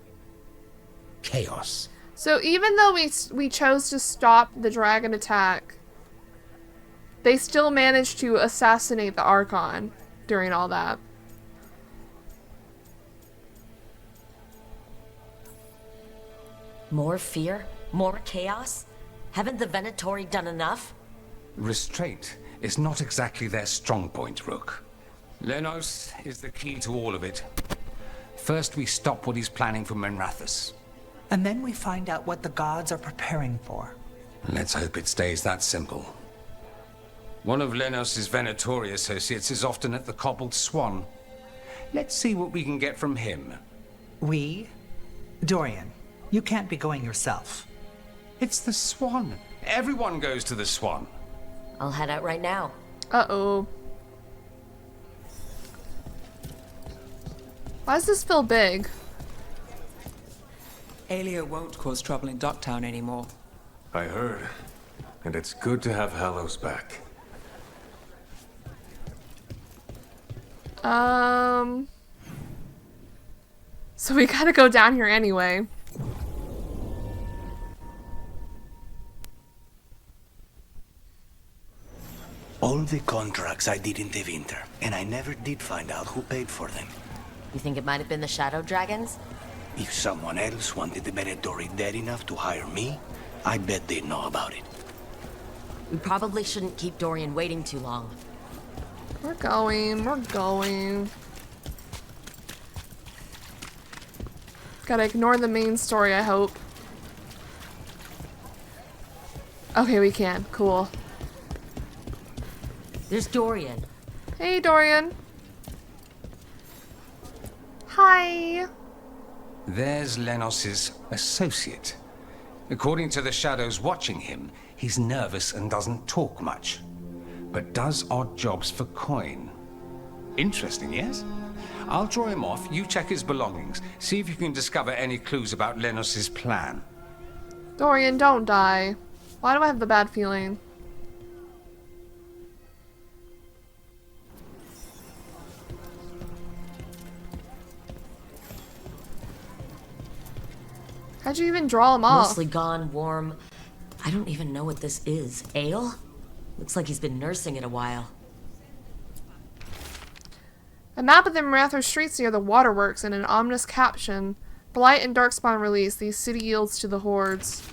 Chaos. So even though we chose to stop the dragon attack, they still managed to assassinate the Archon during all that. More fear? More chaos? Haven't the Venatori done enough? Restraint is not exactly their strong point, Rook. Lenos is the key to all of it. First, we stop what he's planning for Minrathous. And then we find out what the gods are preparing for. Let's hope it stays that simple. One of Lenos' Venatori associates is often at the Cobbled Swan. Let's see what we can get from him. We? Dorian, you can't be going yourself. It's the Swan. Everyone goes to the Swan. I'll head out right now. Uh-oh. Why does this feel big? Aelia won't cause trouble in Docktown anymore. I heard. And it's good to have Hallows back. So we gotta go down here anyway. All the contracts I did in the winter, and I never did find out who paid for them. You think it might have been the Shadow Dragons? If someone else wanted the Venatori dead enough to hire me, I bet they'd know about it. We probably shouldn't keep Dorian waiting too long. We're going. Gotta ignore the main story, I hope. Okay, we can. Cool. There's Dorian. Hey, Dorian. Hi. There's Lenos' associate. According to the shadows watching him, he's nervous and doesn't talk much, but does odd jobs for coin. Interesting, yes? I'll draw him off, you check his belongings, see if you can discover any clues about Lenos' plan. Dorian, don't die. Why do I have the bad feeling? How'd you even draw him off? Mostly gone, warm. I don't even know what this is. Ale? Looks like he's been nursing it a while. A map of the Minrathous streets near the waterworks and an ominous caption. Blight and Darkspawn release. These city yields to the hordes.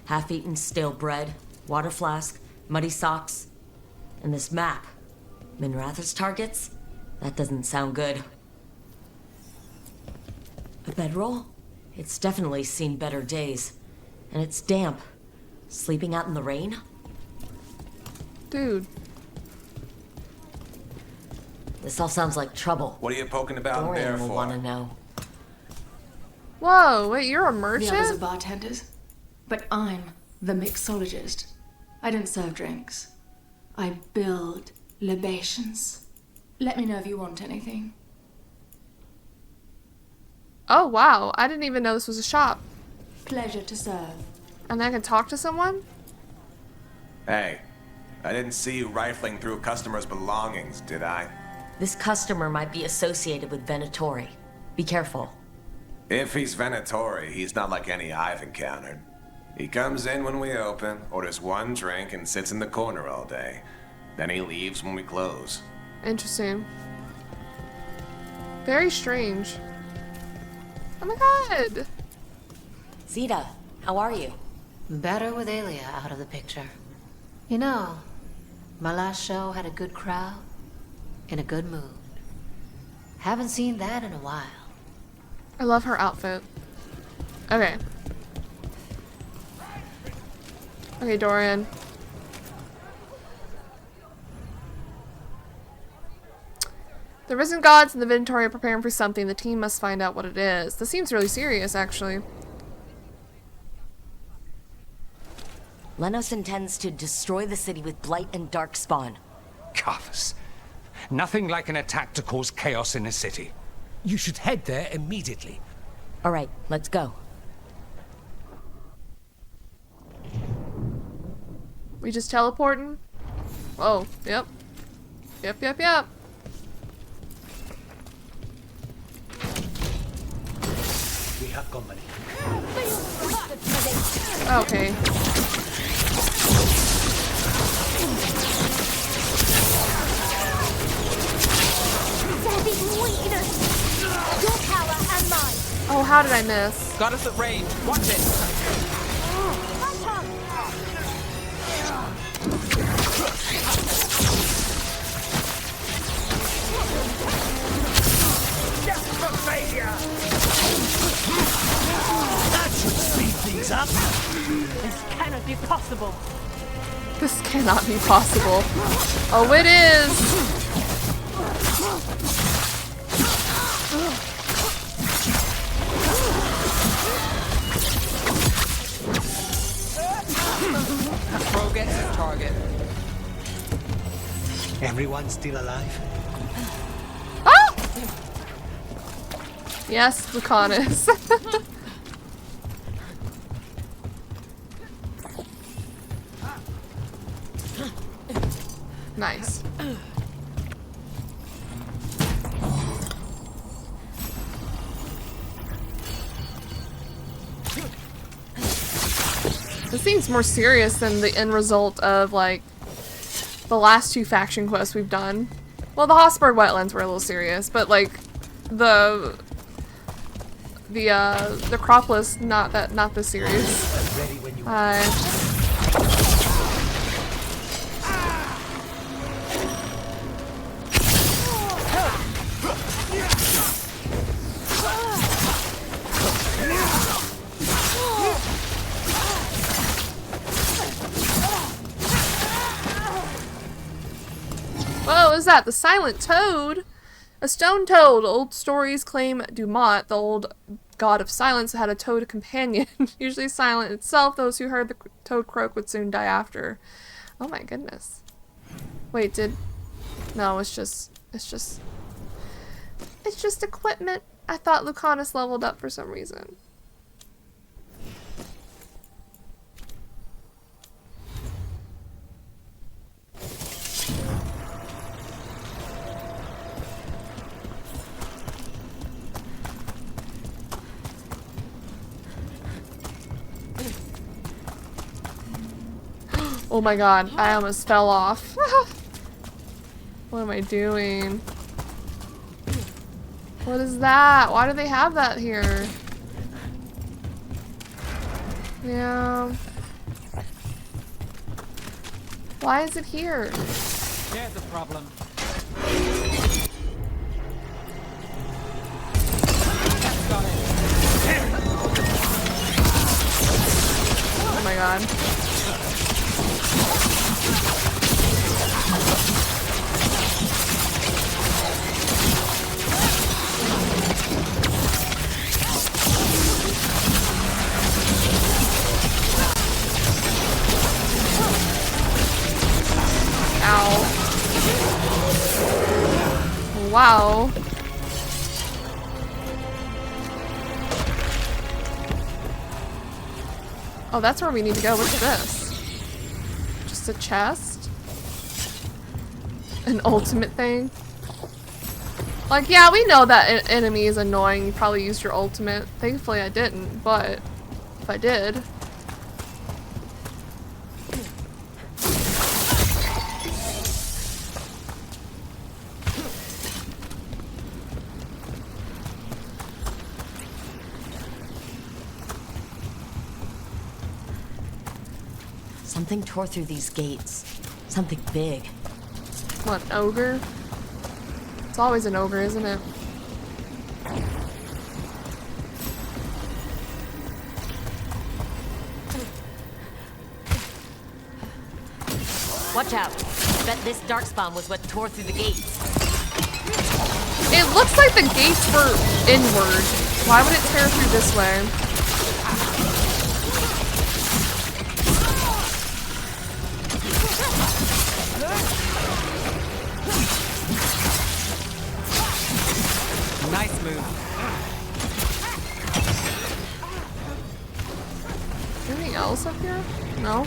Half-eaten stale bread, water flask, muddy socks. And this map. Minrathous targets? That doesn't sound good. A bedroll? It's definitely seen better days. And it's damp. Sleeping out in the rain? Dude. This all sounds like trouble. What are you poking about in there Dorian will for? want to know. Whoa, wait, you're a The merchant? others are bartenders, but I'm the mixologist. I don't serve drinks. I build libations. Let me know if you want anything. Oh, wow. I didn't even know this was a shop. Pleasure to serve. And I can talk to someone? Hey, I didn't see you rifling through a customer's belongings, did I? This customer might be associated with Venatori. Be careful. If he's Venatori, he's not like any I've encountered. He comes in when we open, orders one drink, and sits in the corner all day. Then he leaves when we close. Interesting. Very strange. Oh my god! Zeta, how are you? Better with Alia out of the picture. You know, my last show had a good crowd, in a good mood. Haven't seen that in a while. I love her outfit. Okay. Okay, Dorian. The risen gods and the Venatori are preparing for something. The team must find out what it is. This seems really serious, actually. Lenos intends to destroy the city with blight and darkspawn. Carthus. Nothing like an attack to cause chaos in a city. You should head there immediately. All right, let's go. We just teleporting? Oh, yep. Yep. We have company. Okay. Your power and mine. Oh, how did I miss? Got us at range. Watch it. That should speed things up. This cannot be possible. This cannot be possible. Oh, it is! Pro gets his target. Everyone still alive? Ah! Yes, Lucanus. Nice. This seems more serious than the end result of, like, the last two faction quests we've done. Well, the Hossberg Wetlands were a little serious, but, like, the Necropolis, not this serious. Whoa, is that? The Silent Toad? A stone toad. Old stories claim Dumont, the old god of silence, had a toad companion. Usually silent itself, those who heard the toad croak would soon die after. Oh my goodness. Wait, no, it's just equipment. I thought Lucanus leveled up for some reason. Oh my god, I almost fell off. What am I doing? What is that? Why do they have that here? Yeah. Why is it here? There's a problem. Oh my god. Ow. Wow. Oh, that's where we need to go. Look at this. Just a chest. An ultimate thing. Like, yeah, we know that an enemy is annoying. You probably used your ultimate. Thankfully, I didn't, but if I did. Something tore through these gates. Something big. What, an ogre? It's always an ogre, isn't it? Watch out. I bet this darkspawn was what tore through the gates. It looks like the gates were inward. Why would it tear through this way? Nice move. Anything else up here? No?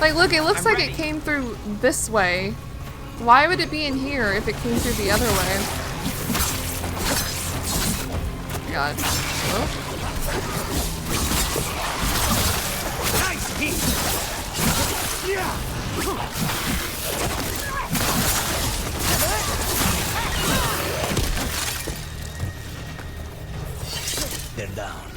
Like, look, it looks like it came through this way. Why would it be in here if it came through the other way? God. Oh. Nice hit. Yeah. They're down.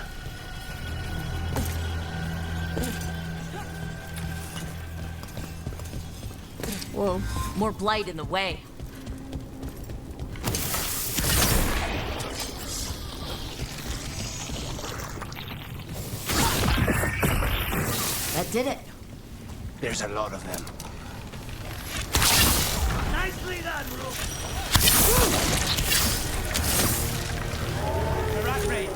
Whoa. More blight in the way. That did it. There's a lot of them. Nicely done, Rook. The rat raid.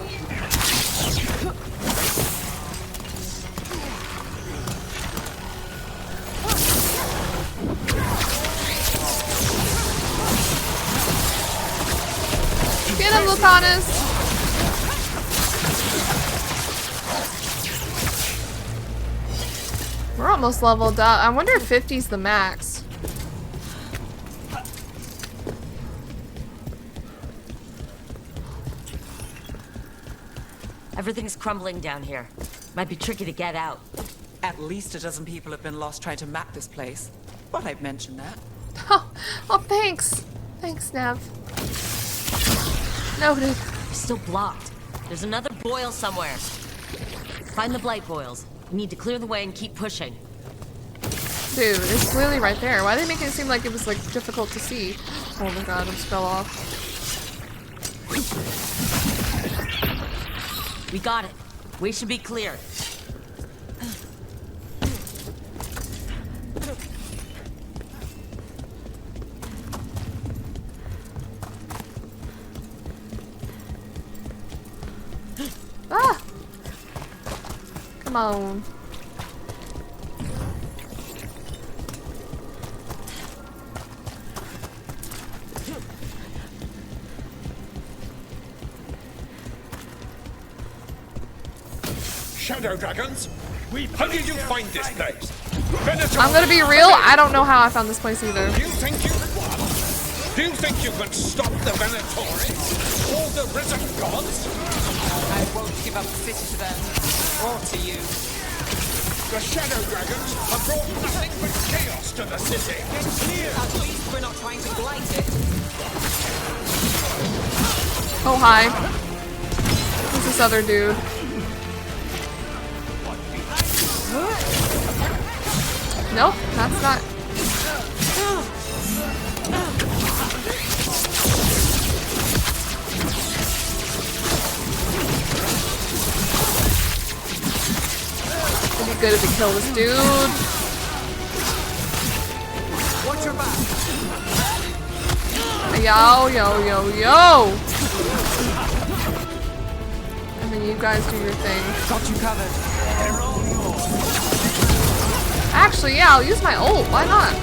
Get him, Lucanus! We're almost leveled up. I wonder if 50's the max. Everything's crumbling down here. Might be tricky to get out. At least a dozen people have been lost trying to map this place. But I've mentioned that. Oh, thanks. Thanks, Nev. Noted. You're still blocked. There's another boil somewhere. Find the blight boils. We need to clear the way and keep pushing. Dude, it's clearly right there. Why did they make it seem like it was, like, difficult to see? Oh my god, I just fell off. We got it. We should be clear. Ah! Come on. Shadow dragons? How did you find this place? Venator, I'm gonna be real, I don't know how I found this place either. Do you think you can stop the Venatoris? Or the risen gods? I won't give up the city to them. Or to you. The Shadow Dragons have brought nothing but chaos to the city. It's clear. At least we're not trying to blight it. Oh, hi. Who's this other dude? Nope, that's not. It'd be good if we kill this dude. Watch your back. Yo, yo, yo, yo! And then you guys do your thing. Got you covered. Actually, yeah, I'll use my ult. Why not?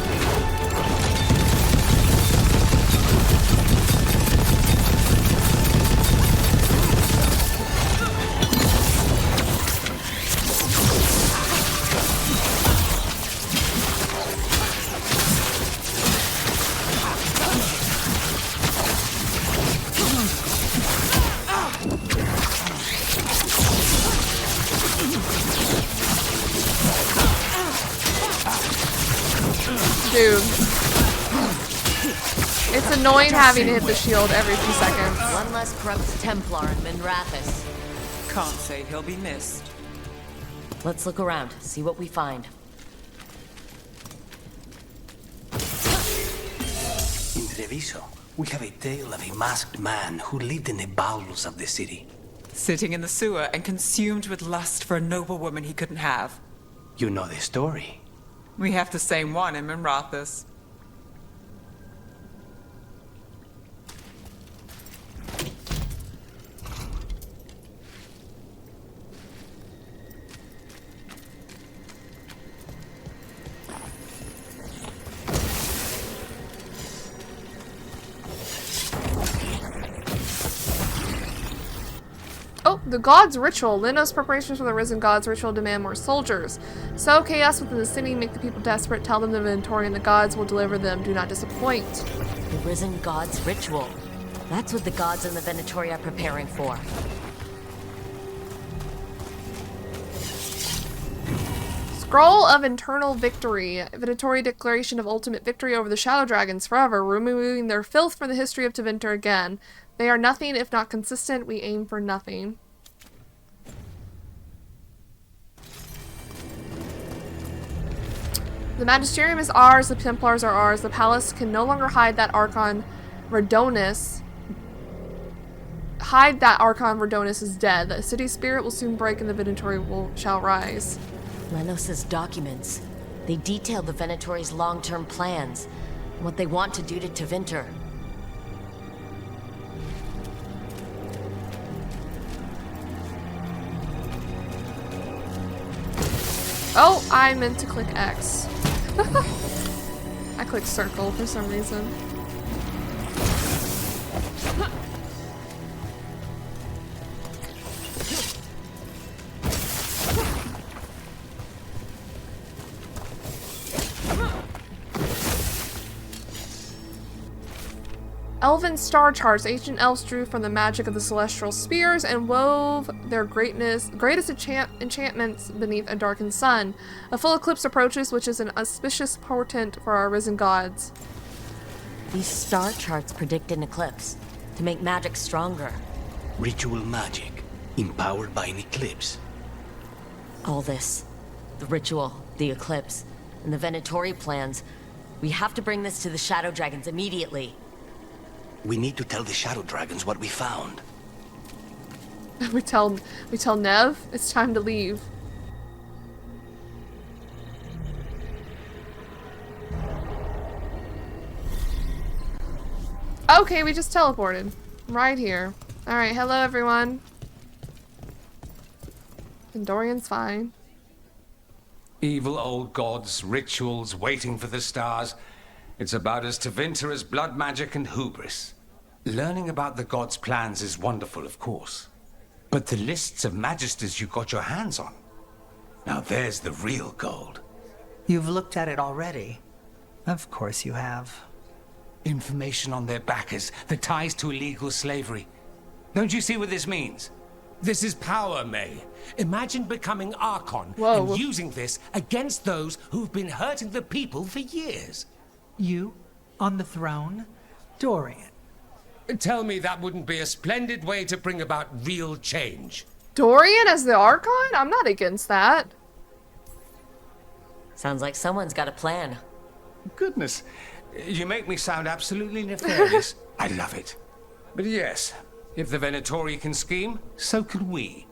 Dude. It's annoying having to hit the shield every few seconds. One less corrupt Templar in Minrathis. Can't say he'll be missed. Let's look around, see what we find. In Treviso, we have a tale of a masked man who lived in the bowels of the city. Sitting in the sewer and consumed with lust for a noble woman he couldn't have. You know the story. We have the same one in Minrathis. Oh, the gods' ritual. Linos' preparations for the risen gods' ritual demand more soldiers. Sow chaos within the city, make the people desperate, tell them the Venatori and the gods will deliver them. Do not disappoint. The risen gods' ritual. That's what the gods and the Venatori are preparing for. Scroll of Eternal Victory. Venatori declaration of ultimate victory over the Shadow Dragons forever, removing their filth from the history of Tevinter again. They are nothing if not consistent. We aim for nothing. The Magisterium is ours, the Templars are ours. The palace can no longer hide that Archon Verdonis. Hide that Archon Verdonis is dead. The city spirit will soon break and the Venatori shall rise. Lenos' documents. They detail the Venatori's long-term plans and what they want to do to Tevinter. Oh, I meant to click X. I clicked circle for some reason. Elven star charts. Ancient elves drew from the magic of the celestial spears and wove their greatest enchantments beneath a darkened sun. A full eclipse approaches, which is an auspicious portent for our risen gods. These star charts predict an eclipse to make magic stronger. Ritual magic, empowered by an eclipse. All this, the ritual, the eclipse, and the Venatori plans, we have to bring this to the Shadow Dragons immediately. We need to tell the Shadow Dragons what we found. we tell Nev it's time to leave. Okay, we just teleported. Right here. Alright, hello everyone. And Dorian's fine. Evil old gods, rituals, waiting for the stars. It's about as Tevinter as blood magic and hubris. Learning about the gods' plans is wonderful, of course. But the lists of magisters you got your hands on. Now there's the real gold. You've looked at it already. Of course you have. Information on their backers, the ties to illegal slavery. Don't you see what this means? This is power, May. Imagine becoming Archon Whoa. and using this against those who've been hurting the people for years. You? On the throne? Dorian. Tell me that wouldn't be a splendid way to bring about real change. Dorian as the Archon? I'm not against that. Sounds like someone's got a plan. Goodness, you make me sound absolutely nefarious. I love it. But yes, if the Venatori can scheme, so can we.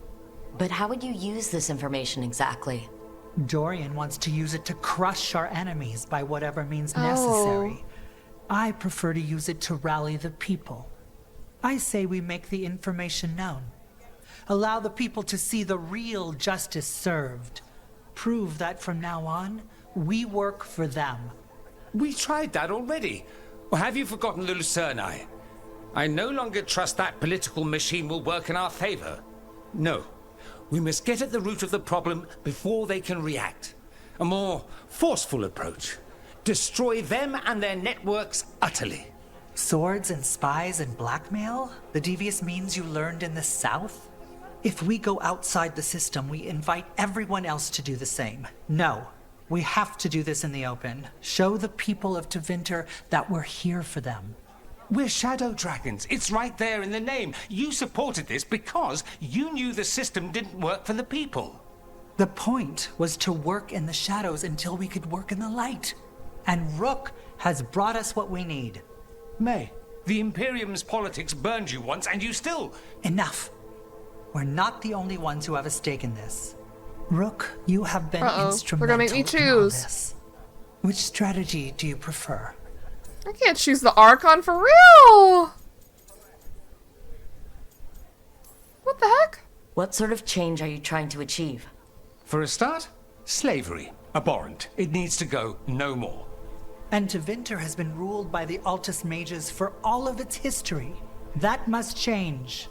But how would you use this information exactly? Dorian wants to use it to crush our enemies by whatever means necessary. I prefer to use it to rally the people. I say we make the information known. Allow the people to see the real justice served. Prove that from now on, we work for them. We tried that already. Or have you forgotten the Lucerni? I no longer trust that political machine will work in our favor. No. We must get at the root of the problem before they can react. A more forceful approach. Destroy them and their networks utterly. Swords and spies and blackmail? The devious means you learned in the South? If we go outside the system, we invite everyone else to do the same. No. We have to do this in the open. Show the people of Tevinter that we're here for them. We're shadow dragons. It's right there in the name. You supported this because you knew the system didn't work for the people. The point was to work in the shadows until we could work in the light. And Rook has brought us what we need. May, the Imperium's politics burned you once and you still... Enough. We're not the only ones who have a stake in this. Rook, you have been instrumental. They're gonna make me in all choose. this. Which strategy do you prefer? I can't choose the Archon for real! What the heck? What sort of change are you trying to achieve? For a start, slavery. Abhorrent. It needs to go no more. And Tevinter has been ruled by the Altus mages for all of its history. That must change.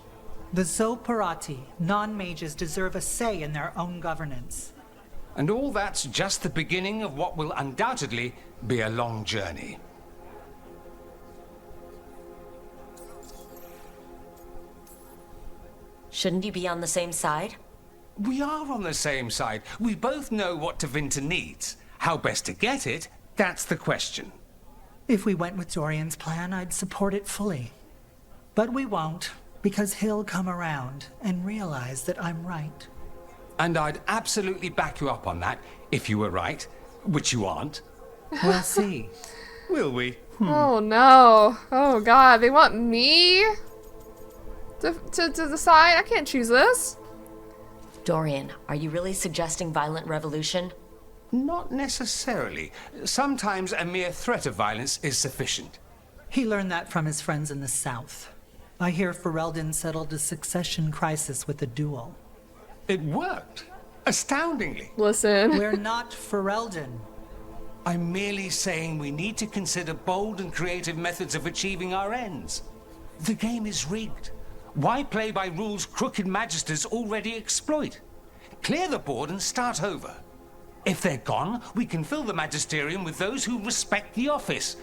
The Zoparati, non-mages, deserve a say in their own governance. And all that's just the beginning of what will undoubtedly be a long journey. Shouldn't you be on the same side? We are on the same side. We both know what Tevinter needs. How best to get it, that's the question. If we went with Dorian's plan, I'd support it fully. But we won't, because he'll come around and realize that I'm right. And I'd absolutely back you up on that, if you were right, which you aren't. We'll see. Will we? Oh no. Oh god, they want me to decide? I can't choose this. Dorian, are you really suggesting violent revolution? Not necessarily. Sometimes a mere threat of violence is sufficient. He learned that from his friends in the south. I hear Ferelden settled a succession crisis with a duel. It worked. Astoundingly. Listen. We're not Ferelden. I'm merely saying we need to consider bold and creative methods of achieving our ends. The game is rigged. Why play by rules crooked magisters already exploit? Clear the board and start over. If they're gone, we can fill the magisterium with those who respect the office.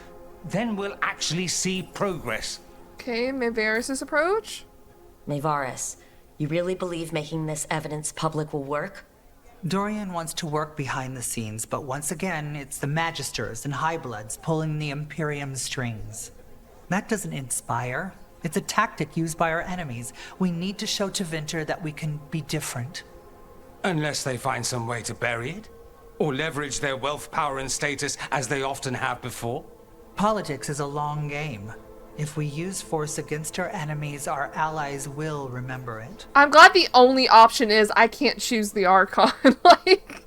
Then we'll actually see progress. Okay, Mavarus' approach? Mavarus, you really believe making this evidence public will work? Dorian wants to work behind the scenes, but once again, it's the Magisters and Highbloods pulling the Imperium's strings. That doesn't inspire. It's a tactic used by our enemies. We need to show Tevinter that we can be different. Unless they find some way to bury it? Or leverage their wealth, power, and status as they often have before? Politics is a long game. If we use force against our enemies, our allies will remember it. I'm glad the only option is I can't choose the Archon. Like,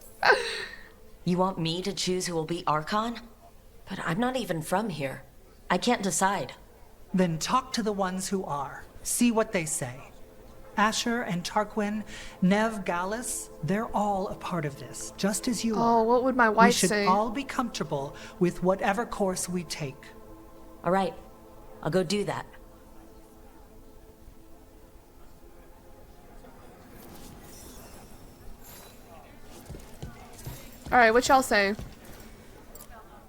you want me to choose who will be Archon? But I'm not even from here. I can't decide. Then talk to the ones who are. See what they say. Asher and Tarquin, Nev, Gallus, they're all a part of this, just as you are. Oh, what would my wife we should say? all be comfortable with whatever course we take. All right. I'll go do that. Alright, what y'all say?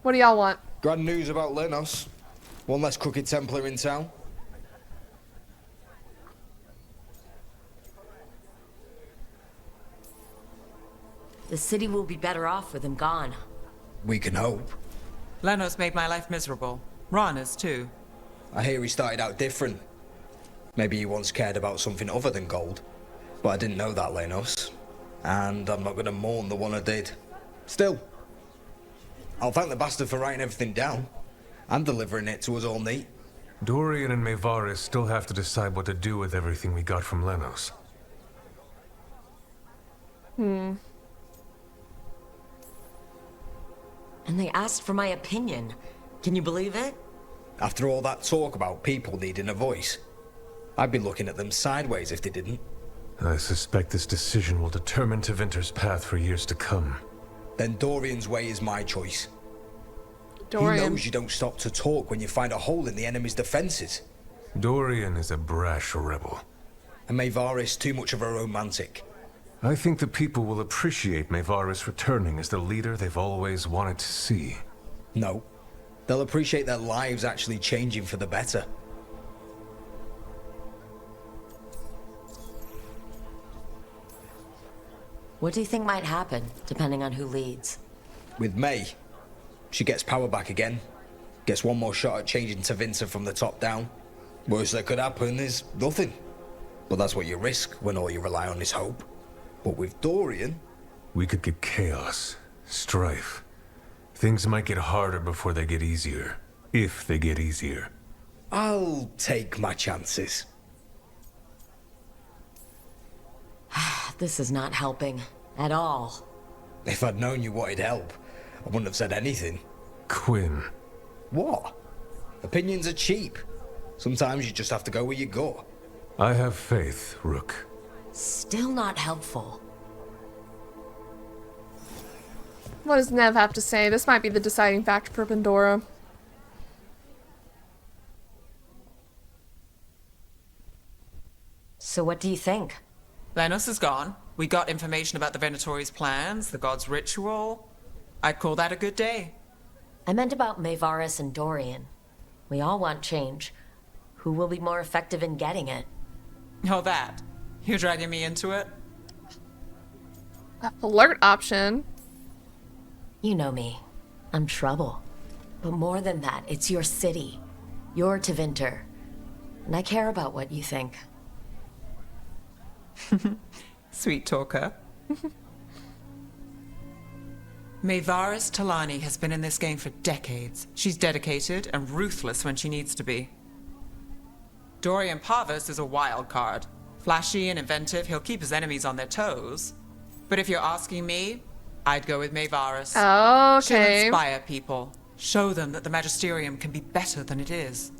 What do y'all want? Grand news about Lenos. One less crooked Templar in town. The city will be better off with him gone. We can hope. Lenos made my life miserable. Rana's too. I hear he started out different. Maybe he once cared about something other than gold. But I didn't know that, Lenos. And I'm not going to mourn the one I did. Still, I'll thank the bastard for writing everything down. And delivering it to us all neat. Dorian and Mavarus still have to decide what to do with everything we got from Lenos. Hmm. And they asked for my opinion. Can you believe it? After all that talk about people needing a voice, I'd be looking at them sideways if they didn't. I suspect this decision will determine Tevinter's path for years to come. Then Dorian's way is my choice. Dorian. He knows you don't stop to talk when you find a hole in the enemy's defenses. Dorian is a brash rebel. And Mavarus too much of a romantic. I think the people will appreciate Mavarus returning as the leader they've always wanted to see. No. They'll appreciate their lives actually changing for the better. What do you think might happen, depending on who leads? With May, she gets power back again. Gets one more shot at changing Tevinter from the top down. Worst that could happen is nothing. But that's what you risk when all you rely on is hope. But with Dorian... We could get chaos, strife. Things might get harder before they get easier. If they get easier. I'll take my chances. This is not helping. At all. If I'd known you wanted help, I wouldn't have said anything. Quinn. What? Opinions are cheap. Sometimes you just have to go where you go. I have faith, Rook. Still not helpful. What does Nev have to say? This might be the deciding factor for Pandora. So what do you think? Lenos is gone. We got information about the Venatori's plans, the god's ritual. I'd call that a good day. I meant about Maevaris and Dorian. We all want change. Who will be more effective in getting it? Oh, that. You're dragging me into it? A flirt option. You know me. I'm trouble. But more than that, it's your city. Your Tevinter. And I care about what you think. Sweet talker. Maevaris Talani has been in this game for decades. She's dedicated and ruthless when she needs to be. Dorian Parvis is a wild card. Flashy and inventive, he'll keep his enemies on their toes. But if you're asking me, I'd go with Maevaris. Oh, okay. She'll inspire people. Show them that the Magisterium can be better than it is.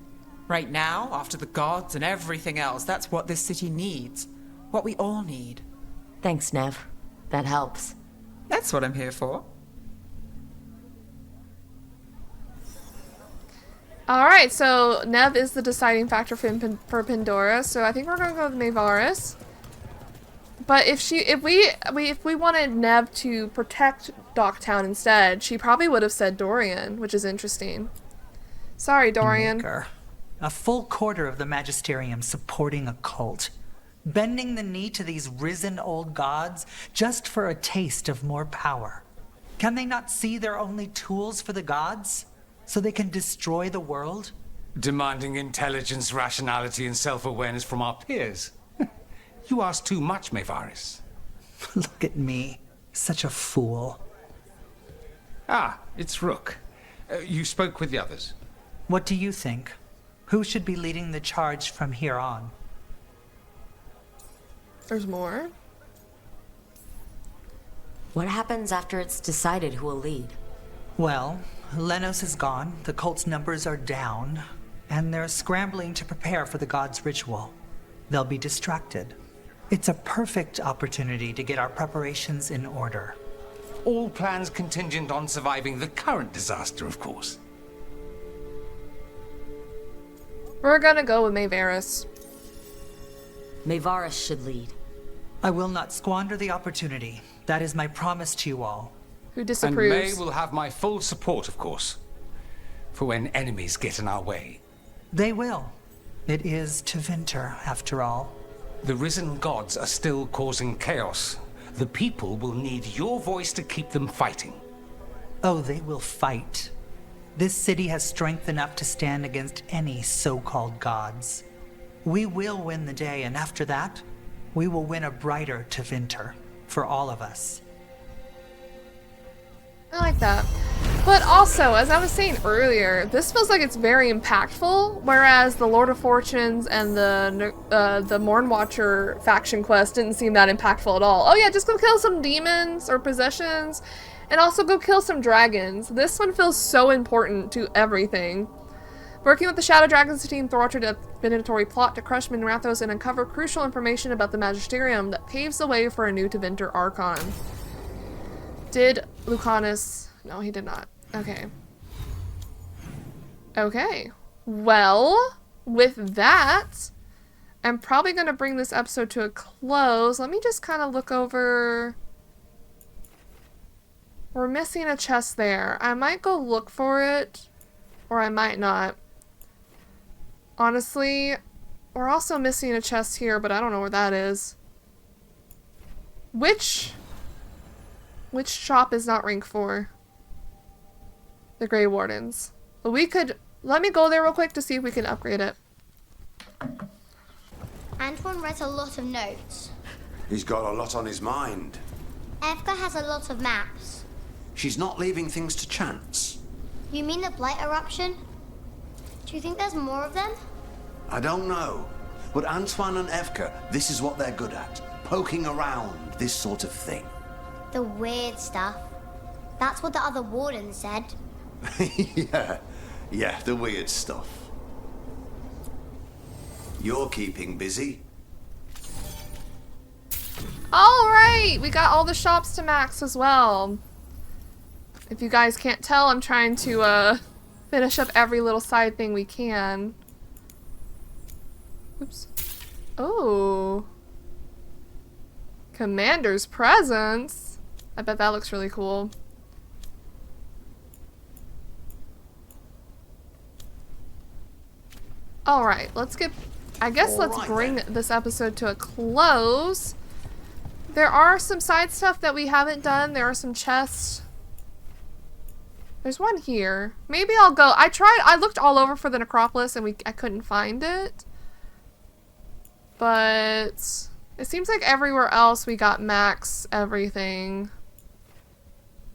Right now, after the gods and everything else, that's what this city needs. What we all need. Thanks, Nev. That helps. That's what I'm here for. Alright, so Nev is the deciding factor for Pandora, so I think we're gonna go with Maevaris. But if we wanted Nev to protect Docktown instead, she probably would have said Dorian, which is interesting. Sorry, Dorian. Maker. A full quarter of the Magisterium supporting a cult. Bending the knee to these risen old gods just for a taste of more power. Can they not see they're only tools for the gods? So they can destroy the world? Demanding intelligence, rationality, and self-awareness from our peers. You ask too much, Maevaris. Look at me. Such a fool. Ah, it's Rook. You spoke with the others. What do you think? Who should be leading the charge from here on? There's more? What happens after it's decided who will lead? Well, Lenos is gone, the cult's numbers are down, and they're scrambling to prepare for the god's ritual. They'll be distracted. It's a perfect opportunity to get our preparations in order. All plans contingent on surviving the current disaster, of course. We're gonna go with Maevaris. Maevaris should lead. I will not squander the opportunity. That is my promise to you all. Who disapproves? And May will have my full support, of course. For when enemies get in our way. They will. It is Tevinter, after all. The risen gods are still causing chaos. The people will need your voice to keep them fighting. Oh, they will fight. This city has strength enough to stand against any so-called gods. We will win the day, and after that, we will win a brighter Tevinter for all of us. I like that. But also, as I was saying earlier, this feels like it's very impactful, whereas the Lord of Fortunes and the Mornwatcher faction quest didn't seem that impactful at all. Oh yeah, just go kill some demons or possessions, and also go kill some dragons. This one feels so important to everything. Working with the Shadow Dragons team thwarted a Venatori plot to crush Minrathos and uncover crucial information about the Magisterium that paves the way for a new Tevinter Archon. Did Lucanus... No, he did not. Okay. Okay. Well, with that, I'm probably going to bring this episode to a close. Let me just kind of look over... We're missing a chest there. I might go look for it, or I might not. Honestly, we're also missing a chest here, but I don't know where that is. Which shop is not rank 4? The Grey Wardens. But we could... Let me go there real quick to see if we can upgrade it. Antoine writes a lot of notes. He's got a lot on his mind. Evka has a lot of maps. She's not leaving things to chance. You mean the blight eruption? Do you think there's more of them? I don't know. But Antoine and Evka, this is what they're good at. Poking around this sort of thing. The weird stuff. That's what the other warden said. Yeah, the weird stuff. You're keeping busy. Alright! We got all the shops to max as well. If you guys can't tell, I'm trying to finish up every little side thing we can. Oops. Oh. Commander's presence. I bet that looks really cool. Alright, let's get... I guess let's bring this episode to a close. There are some side stuff that we haven't done. There are some chests. There's one here. Maybe I'll go... I looked all over for the necropolis and I couldn't find it. But it seems like everywhere else we got max everything.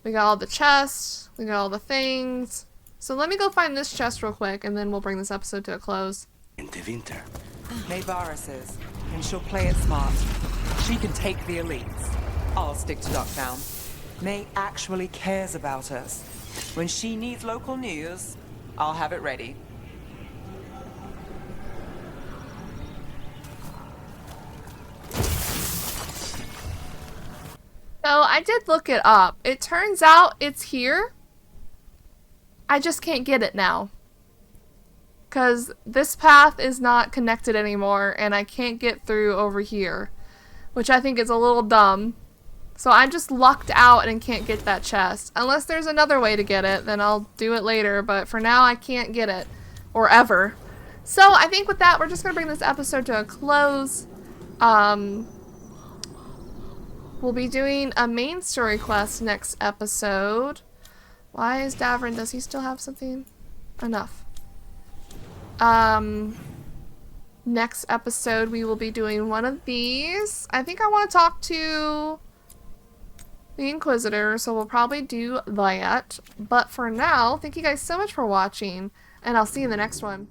We got all the chests. We got all the things. So let me go find this chest real quick and then we'll bring this episode to a close. In the winter. Mayvaris is, and she'll play it smart. She can take the elites. I'll stick to Lockdown. May actually cares about us. When she needs local news, I'll have it ready. So I did look it up. It turns out it's here. I just can't get it now. Because this path is not connected anymore and I can't get through over here. Which I think is a little dumb. So I'm just lucked out and can't get that chest. Unless there's another way to get it, then I'll do it later. But for now, I can't get it. Or ever. So I think with that, we're just going to bring this episode to a close. We'll be doing a main story quest next episode. Why is Davrin? Does he still have something? Enough. Next episode, we will be doing one of these. I think I want to talk to the Inquisitor, so we'll probably do that. But for now, thank you guys so much for watching, and I'll see you in the next one.